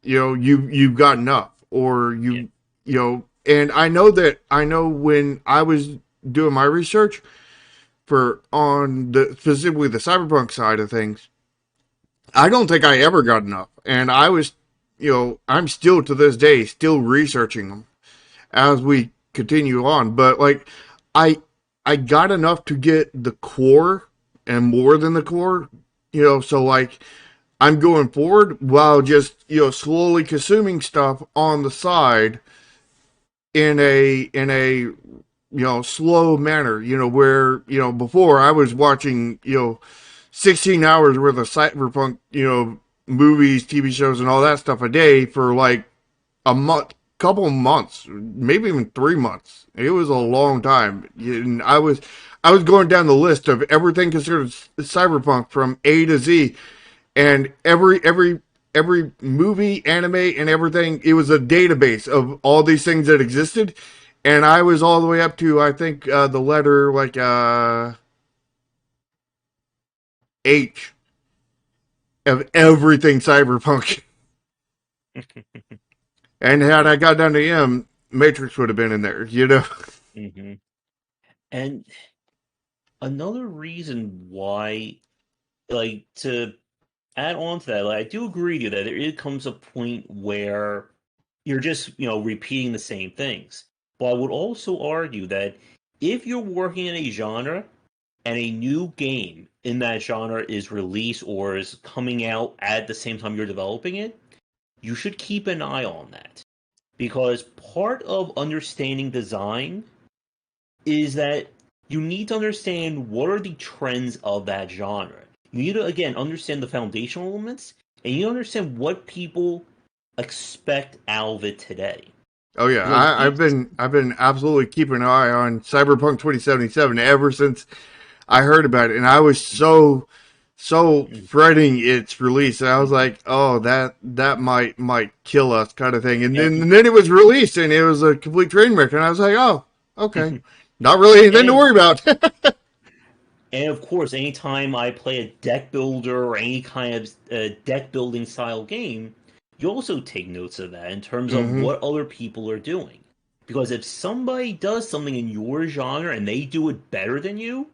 you've got enough, or Yeah. and I know when I was doing my research for on the specifically the cyberpunk side of things, I don't think I ever got enough, and I was, I'm still to this day still researching them as we continue on. But like, I I got enough to get the core and more than the core, So like, I'm going forward while just slowly consuming stuff on the side in a slow manner. Where before I was watching 16 hours worth of cyberpunk movies, TV shows, and all that stuff a day for like a month, couple of months, maybe even 3 months. It was a long time, and I was going down the list of everything considered cyberpunk from A to Z, and every movie, anime, and everything. It was a database of all these things that existed, and I was all the way up to I think the letter like H of everything cyberpunk. And had I got down to M, Matrix would have been in there. Hmm. And another reason why, like, to add on to that, like, I do agree with you that there comes a point where you're just, repeating the same things. But I would also argue that if you're working in a genre and a new game in that genre is released or is coming out at the same time you're developing it, you should keep an eye on that. Because part of understanding design is that you need to understand what are the trends of that genre. You need to again understand the foundational elements, and you understand what people expect out of it today. Oh yeah, Because I've games, been absolutely keeping an eye on Cyberpunk 2077 ever since I heard about it, and I was so fretting its release. And I was like, oh, that might kill us, kind of thing. and, And then it was released, and it was a complete train wreck. And I was like, oh, okay, not really anything to and worry about. and of course, anytime I play a deck builder or any kind of deck building style game, you also take notes of that in terms of hmm what other people are doing. Because if somebody does something in your genre and they do it better than you,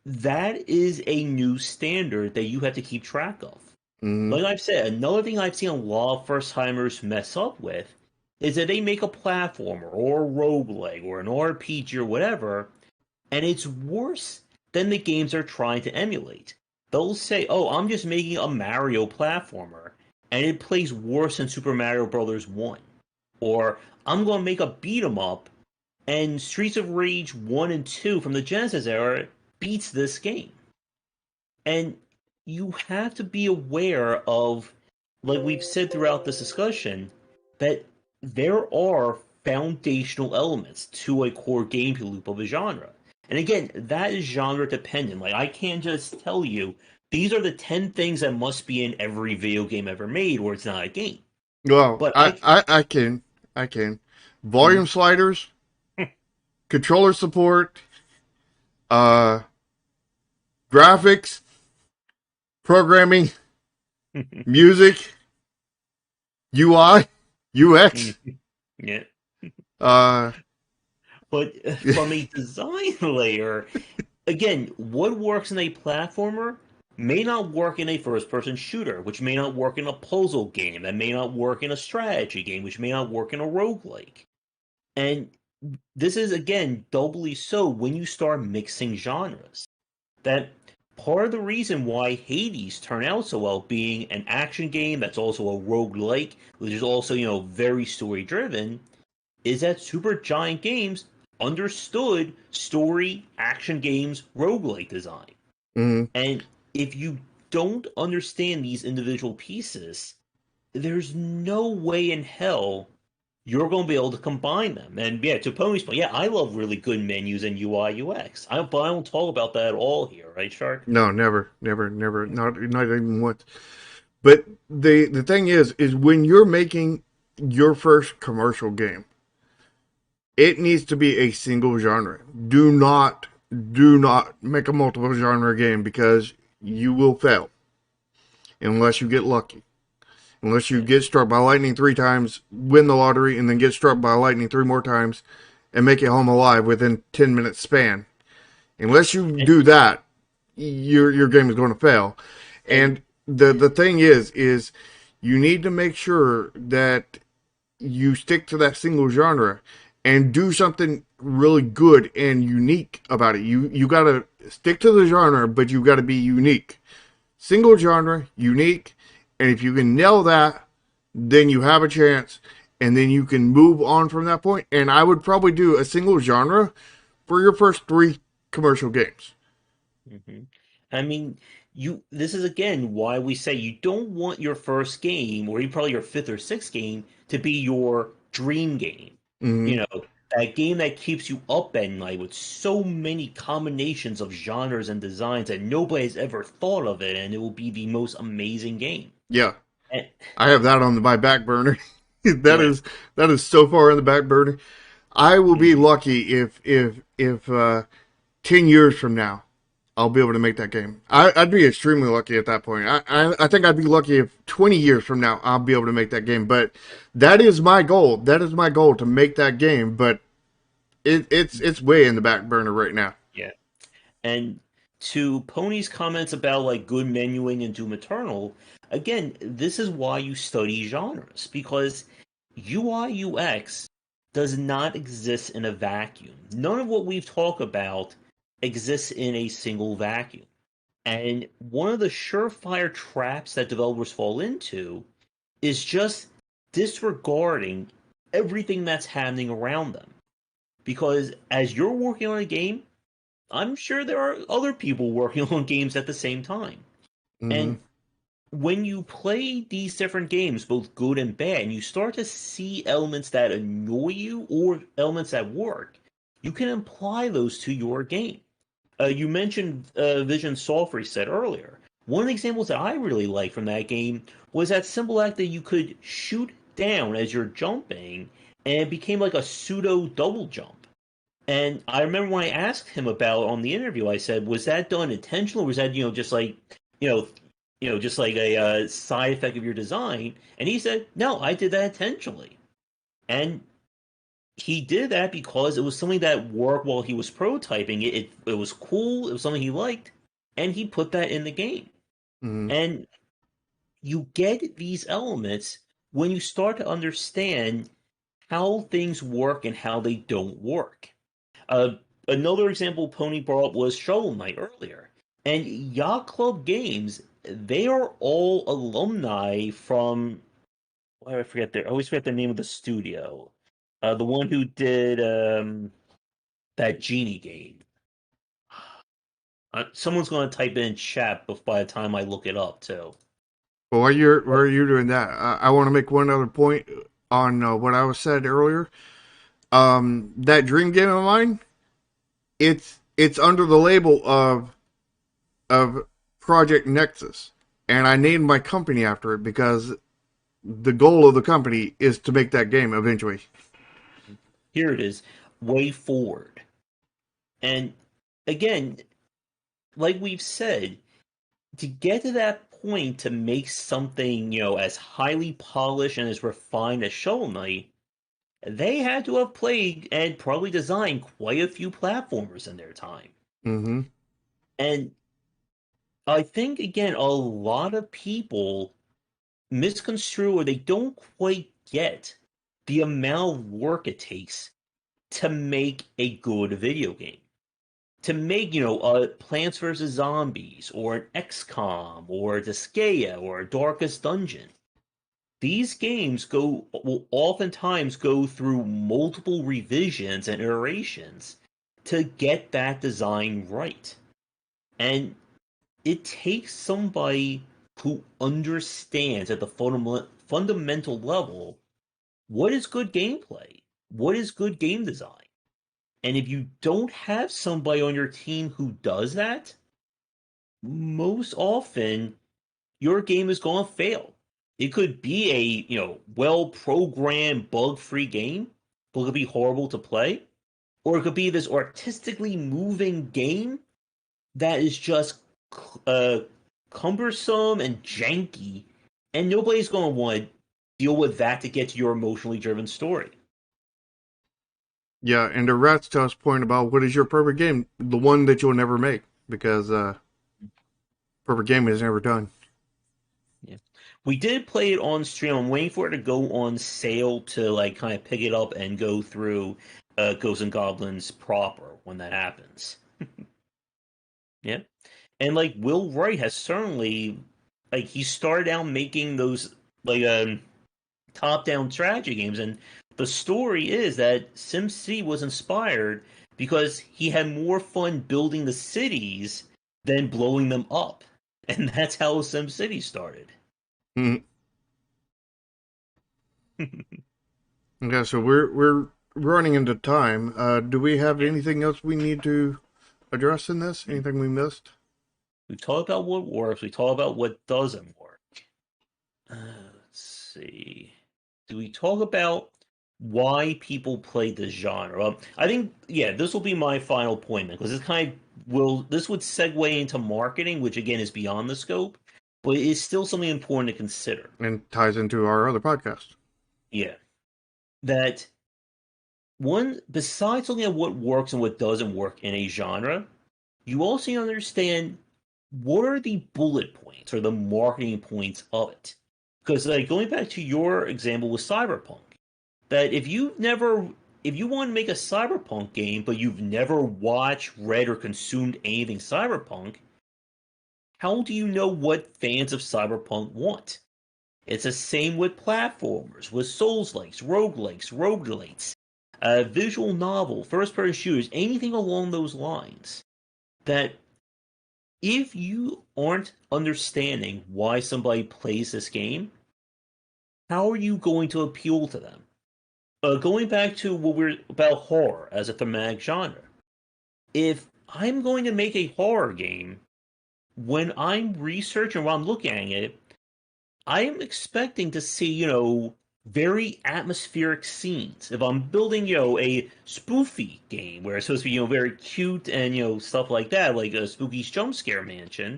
that is a new standard that you have to keep track of. hmm Like I've said, another thing I've seen a lot of first timers mess up with is that they make a platformer or a roguelike or an RPG or whatever, and it's worse than the games they're trying to emulate. They'll say, "Oh, I'm just making a Mario platformer," and it plays worse than Super Mario Bros. 1. Or I'm going to make a beat 'em up, and Streets of Rage 1 and 2 from the Genesis era beats this game. And you have to be aware of, like we've said throughout this discussion, that there are foundational elements to a core gameplay loop of a genre. And again, that is genre dependent. Like, I can't just tell you, these are the 10 things that must be in every video game ever made, or it's not a game. Well, But I can Hmm. volume sliders, controller support, uh, graphics, programming, music, UI, UX. Yeah. Uh, But from a design layer, again, what works in a platformer may not work in a first person shooter, which may not work in a puzzle game, that may not work in a strategy game, which may not work in a roguelike. And this is, again, doubly so when you start mixing genres. That part of the reason why Hades turned out so well, being an action game that's also a roguelike, which is also, very story driven, is that Supergiant Games understood story, action games, roguelike design. Mm-hmm. And if you don't understand these individual pieces, there's no way in hell you're going to be able to combine them. And yeah, to Pony's point, yeah, I love really good menus and UI UX. But I don't talk about that at all here, right, Shark? No, never, never, never, not even once. But the thing is when you're making your first commercial game, it needs to be a single genre. Do not make a multiple genre game because you will fail unless you get lucky. Unless you Yeah. get struck by lightning 3 times, win the lottery, and then get struck by lightning 3 more times, and make it home alive within 10 minutes span. Unless you And, do that, your game is going to fail. and And the thing is you need to make sure that you stick to that single genre and do something really good and unique about it. You got to stick to the genre, but you got to be unique. Single genre, unique, and if you can nail that, then you have a chance, and then you can move on from that point. And I would probably do a single genre for your first 3 commercial games. mhm. I mean, this is again why we say you don't want your first game, or even probably your fifth or sixth game, to be your dream game. You Mm-hmm. know, that game that keeps you up at night with so many combinations of genres and designs that nobody has ever thought of it, and it will be the most amazing game. Yeah, And, I have that on my back burner. that yeah. is that is so far in the back burner. I will be Mhm. lucky if 10 years from now I'll be able to make that game. I'd be extremely lucky at that point. I think I'd be lucky if 20 years from now I'll be able to make that game. But that is my goal. That is my goal to make that game. But it's way in the back burner right now. Yeah. And to Pony's comments about like good menuing and Doom Eternal, again, this is why you study genres because UI UX does not exist in a vacuum. None of what we've talked about exists in a single vacuum. And one of the surefire traps that developers fall into is just disregarding everything that's happening around them. Because as you're working on a game, I'm sure there are other people working on games at the same time. Mm-hmm. And when you play these different games, both good and bad, and you start to see elements that annoy you or elements that work, you can apply those to your game. You mentioned Vision Soft Reset earlier. One of the examples that I really liked from that game was that simple act that you could shoot down as you're jumping, and it became like a pseudo double jump. And I remember when I asked him about on the interview, I said, "Was that done intentional, or was that just like you know, just like a side effect of your design?" And he said, "No, I did that intentionally." And he did that because it was something that worked while he was prototyping it. It was cool. It was something he liked, and he put that in the game. Mm-hmm. And you get these elements when you start to understand how things work and how they don't work. Uh, Another example Pony brought up was Shovel Knight earlier. And Yacht Club Games, they are all alumni from, I always forget the name of the studio. The one who did that Genie game. Someone's going to type it in chat by the time I look it up, too. Well, while you're doing that, I want to make one other point on what I was said earlier. That dream game of mine, it's under the label of Project Nexus, and I named my company after it because the goal of the company is to make that game eventually. Here it is, Way Forward. And again, like we've said, to get to that point to make something, as highly polished and as refined as Shovel Knight, they had to have played and probably designed quite a few platformers in their time. Mm-hmm. And I think, again, a lot of people misconstrue or they don't quite get the amount of work it takes to make a good video game. To make, a Plants vs. Zombies or an XCOM or a Disgaea or a Darkest Dungeon. these games will oftentimes go through multiple revisions and iterations to get that design right. And it takes somebody who understands at the fundamental level what is good gameplay, what is good game design. And if you don't have somebody on your team who does that, most often your game is going to fail. It could be a well-programmed, bug-free game, but it could be horrible to play, or it could be this artistically moving game that is just uh, cumbersome and janky, and nobody's going to want to deal with that to get to your emotionally driven story. Yeah, and to Rat's Tusk's point about what is your perfect game, the one that you'll never make, because perfect game is never done. Yeah. We did play it on stream. I'm waiting for it to go on sale to like kind of pick it up and go through Ghosts and Goblins proper when that happens. Yeah. And like Will Wright has certainly like he started out making those like top-down strategy games, and the story is that SimCity was inspired because he had more fun building the cities than blowing them up. And that's how SimCity started. Mm. Yeah, so we're running into time. Do we have anything else we need to address in this? Anything we missed? We talked about what works. We talked about what doesn't work. Let's see. Do we talk about why people play this genre? I think this will be my final point because this would segue into marketing, which again is beyond the scope, but it is still something important to consider. And ties into our other podcast. Yeah, that one besides looking at what works and what doesn't work in a genre, you also understand what are the bullet points or the marketing points of it. Because like going back to your example with Cyberpunk, that if you want to make a Cyberpunk game, but you've never watched, read, or consumed anything Cyberpunk, how do you know what fans of Cyberpunk want? It's the same with platformers, with Souls-likes, roguelites, visual novel, first-person shooters, anything along those lines. That if you aren't understanding why somebody plays this game, how are you going to appeal to them? Going back to what we're about horror as a thematic genre, if I'm going to make a horror game, when I'm researching, when I'm looking at it, I am expecting to see, very atmospheric scenes. If I'm building, a spoofy game where it's supposed to be, very cute and, stuff like that, like a spooky jump scare mansion,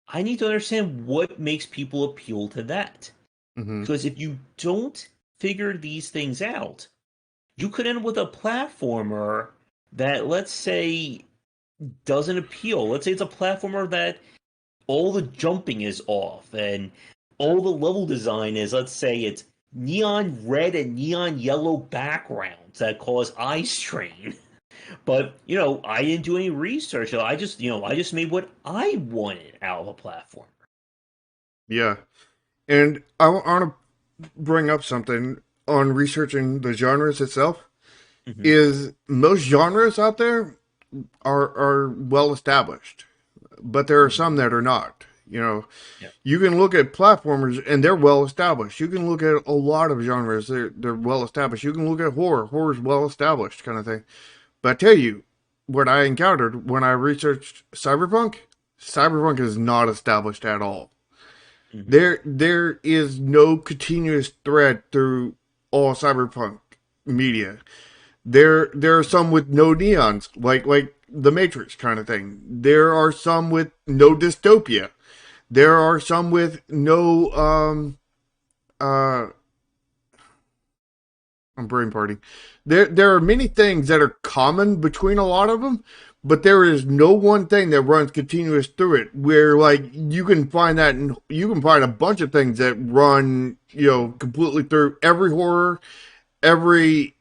I need to understand what makes people appeal to that. Mm-hmm. Because if you don't figure these things out, you could end up with a platformer that, let's say, doesn't appeal. Let's say it's a platformer that all the jumping is off and all the level design is, let's say, it's neon red and neon yellow backgrounds that cause eye strain. But, I didn't do any research. I just made what I wanted out of a platformer. Yeah. And I want to bring up something on researching the genres itself. Mm-hmm. Is most genres out there are well established, but there are some that are not. Yeah. You can look at platformers and they're well established. You can look at a lot of genres, they're well established. You can look at horror's well established kind of thing. But I tell you, what I encountered when I researched Cyberpunk is not established at all. Mm-hmm. There is no continuous thread through all Cyberpunk media. There are some with no neons, like the Matrix kind of thing. There are some with no dystopia. There are some with no I'm brain party. There are many things that are common between a lot of them, but there is no one thing that runs continuous through it. Where like you can find that, and you can find a bunch of things that run, completely through every horror, a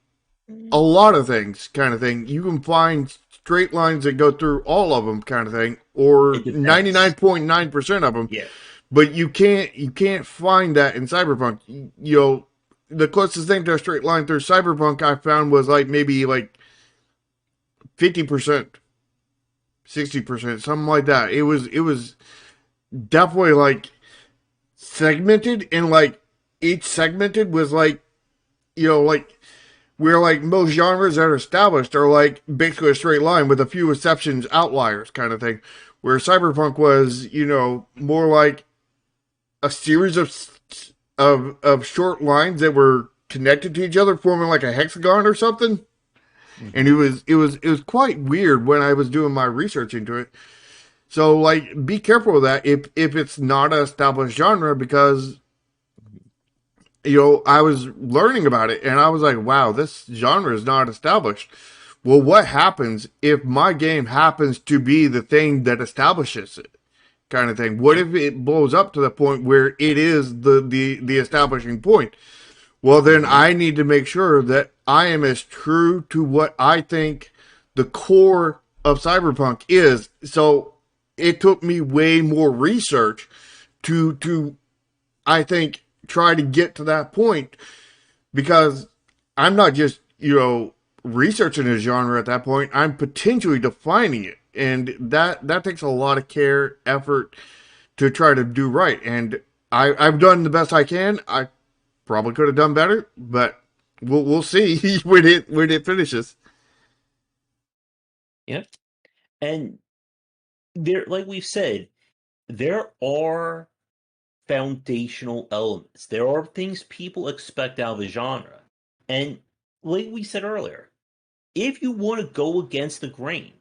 lot of things kind of thing. You can find straight lines that go through all of them kind of thing, or 99.9% of them. Yeah. but you can't find that in Cyberpunk. You know, the closest thing to a straight line through Cyberpunk I found was like maybe like 50%, 60%, something like that. It was definitely like segmented, and like each segmented was like, like where like most genres that are established are like basically a straight line with a few exceptions, outliers kind of thing. Where Cyberpunk was, more like a series of short lines that were connected to each other, forming like a hexagon or something. And it Hmm. was it was it was quite weird when I was doing my research into it. So like, be careful with that if it's not an established genre, because I was learning about it and I was like, wow, this genre is not established. Well, what happens if my game happens to be the thing that establishes it? Kind of thing. What Yeah. if it blows up to the point where it is the establishing point? Well, then Hmm. I need to make sure that I am as true to what I think the core of Cyberpunk is. So it took me way more research to I think try to get to that point, because I'm not just, researching a genre at that point. I'm potentially defining it. And that takes a lot of care, effort to try to do right. And I've done the best I can. I probably could have done better, but we'll see when it finishes. Yeah. And there, like we've said, there are foundational elements. There are things people expect out of the genre. And like we said earlier, if you want to go against the grain,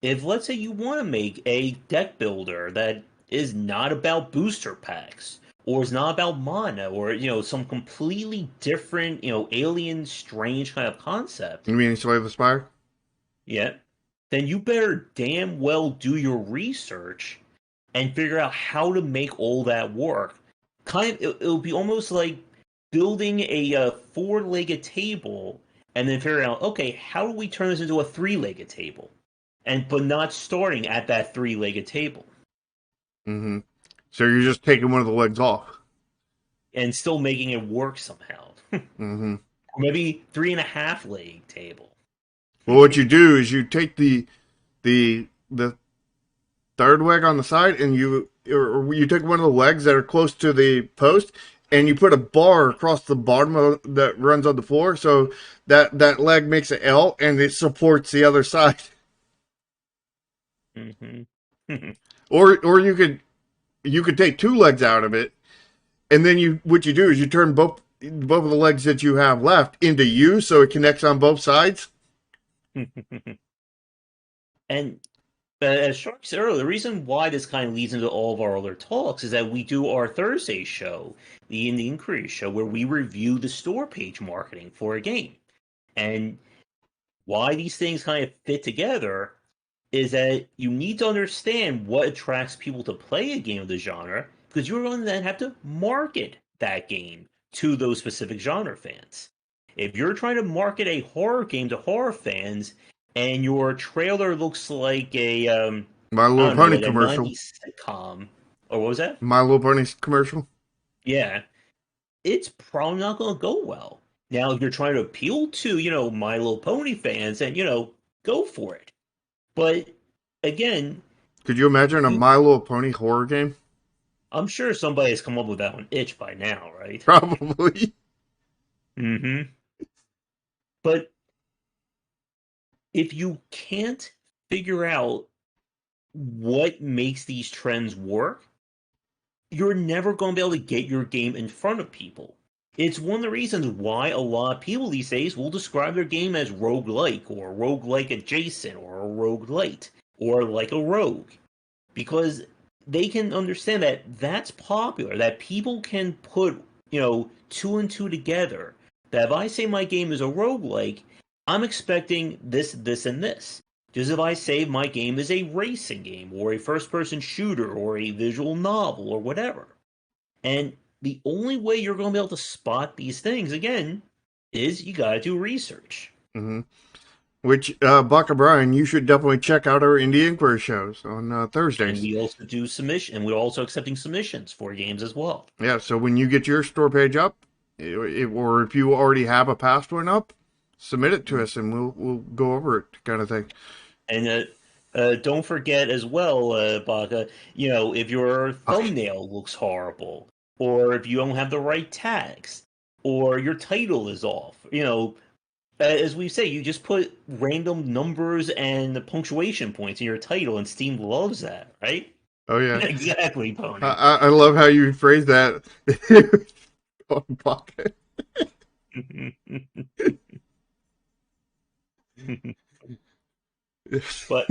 if let's say you want to make a deck builder that is not about booster packs, or is not about mana, or some completely different, alien strange kind of concept, You mean Slay the Spire? yeah, then you better damn well do your research and figure out how to make all that work. Kind of, it'll be almost like building a four-legged table and then figuring out, okay, how do we turn this into a three-legged table? And but not starting at that three-legged table Mm-hmm. So you're just taking one of the legs off. and still making it work somehow. Or Mm-hmm. maybe three and a half leg table. Well, what you do is you take the third leg on the side, and you take one of the legs that are close to the post, and you put a bar across the bottom that runs on the floor, so that leg makes an L and it supports the other side. Hmm. Or you could take two legs out of it, and then what you do is you turn both of the legs that you have left into U, so it connects on both sides. And as Shark said earlier, the reason why this kind of leads into all of our other talks is that we do our Thursday show, the Indie Inquiry show, where we review the store page marketing for a game. And why these things kind of fit together is that you need to understand what attracts people to play a game of the genre, because you're going to then have to market that game to those specific genre fans. If you're trying to market a horror game to horror fans and your trailer looks like My I Little don't know, Pony like a commercial. 90s sitcom, or what was that? My Little Pony commercial. Yeah, it's probably not going to go well. Now, if you're trying to appeal to, My Little Pony fans, then, go for it. But again, Could you imagine a you My Little Pony horror game? I'm sure somebody has come up with that one itch by now, right? Probably. Mm-hmm. But if you can't figure out what makes these trends work, you're never going to be able to get your game in front of people. It's one of the reasons why a lot of people these days will describe their game as roguelike or roguelike adjacent or a roguelite or like a rogue. Because they can understand that that's popular, that people can put, two and two together. That if I say my game is a roguelike, I'm expecting this, this, and this. Just if I say my game is a racing game, or a first person shooter, or a visual novel, or whatever. And the only way you're going to be able to spot these things, again, is you got to do research. Hmm. Which, Baka Brian, you should definitely check out our Indie Inquiry shows on And Thursdays. we also do submission, and we're also accepting submissions for games as well. Yeah, so when you get your store page up, or if you already have a past one up, submit it to us and we'll go over it, kind of thing. And don't forget as well, Baka, if your Okay. thumbnail looks horrible, or if you don't have the right tags, or your title is off, as we say, you just put random numbers and punctuation points in your title, and Steam loves that, right? Oh yeah, Exactly, Pony. I love how you phrase that. On Baka. But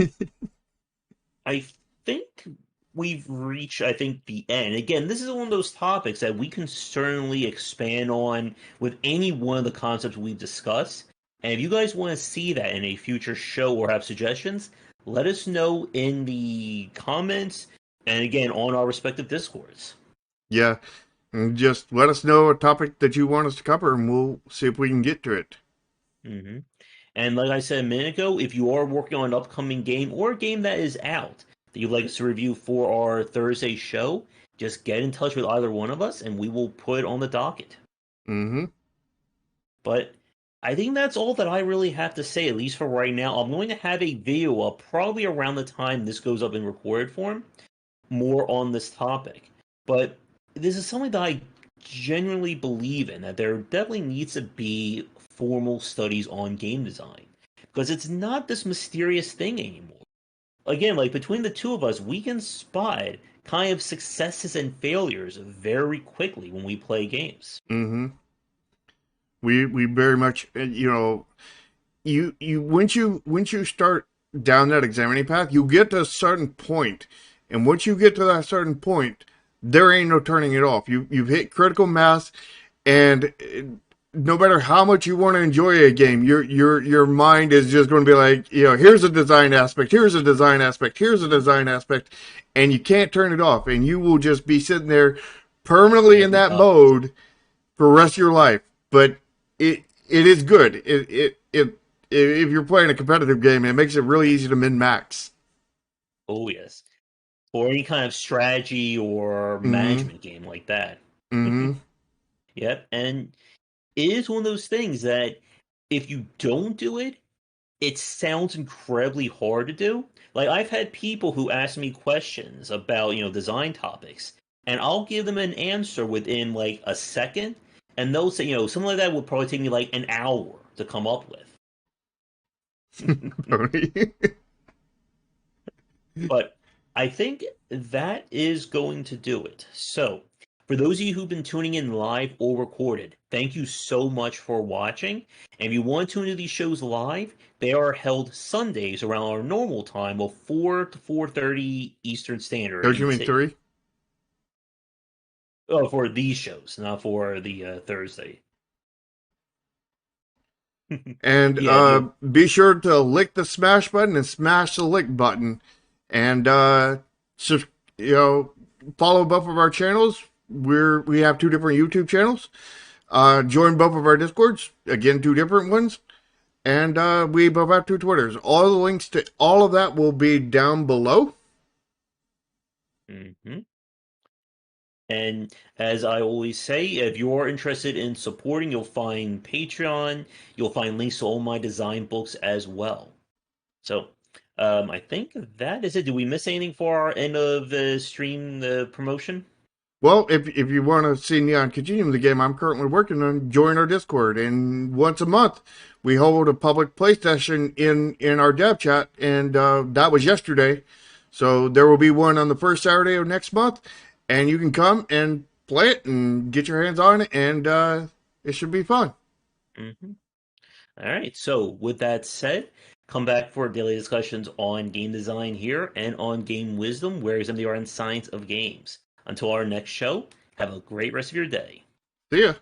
I think we've reached, I think, the end. Again, this is one of those topics that we can certainly expand on with any one of the concepts we've discussed. And if you guys want to see that in a future show or have suggestions, let us know in the comments and again on our respective discords. Yeah, and just let us know a topic that you want us to cover, and we'll see if we can get to it. hmm And like I said a minute ago, if you are working on an upcoming game or a game that is out that you'd like us to review for our Thursday show, just get in touch with either one of us and we will put it on the docket. Mm-hmm. But I think that's all that I really have to say, at least for right now. I'm going to have a video up probably around the time this goes up in recorded form, more on this topic. But this is something that I genuinely believe in, that there definitely needs to be formal studies on game design. Because it's not this mysterious thing anymore. Again, like between the two of us, we can spot kind of successes and failures very quickly when we play games. Mm-hmm. We very much, you once you start down that examining path, you get to a certain point, and once you get to that certain point, there ain't no turning it off. You've hit critical mass, and no matter how much you want to enjoy a game, your mind is just going to be like, here's a design aspect, here's a design aspect, here's a design aspect, and you can't turn it off, and you will just be sitting there permanently in And that mode for the rest of your life. But it is good. It if you're playing a competitive game, it makes it really easy to min max. oh yes, or any kind of strategy or Mm-hmm. management game like that. Mm-hmm. Yep, and it is one of those things that if you don't do it, it sounds incredibly hard to do. Like I've had people who ask me questions about, design topics, and I'll give them an answer within like a second, and they'll say, something like that would probably take me like an hour to come up with. But I think that is going to do it. So, for those of you who've been tuning in live or recorded, thank you so much for watching. And if you want to tune into these shows live, they are held Sundays around our normal time of 4 to 4:30 Eastern Standard Don't you mean ET. three? Oh, for these shows, not for the Thursday. And Yeah, be sure to lick the smash button and smash the lick button, and so, you know follow both of our channels. We have two different YouTube channels. Join both of our Discords. Again, two different ones. And we both have two Twitters. All the links to all of that will be down below. hmm And as I always say, if you're interested in supporting, you'll find Patreon. You'll find links to all my design books as well. So, I think that is it. Do we miss anything for our end of the stream promotion? Well, if you want to see Neon Continuum, the game I'm currently working on, join our Discord. And once a month, we hold a public play session in our dev chat, and that was yesterday. So there will be one on the first Saturday of next month, and you can come and play it and get your hands on it, and it should be fun. hmm All right. So, with that said, come back for daily discussions on game design here and on game wisdom, where examine the art and science of games. Until our next show, have a great rest of your day. See ya.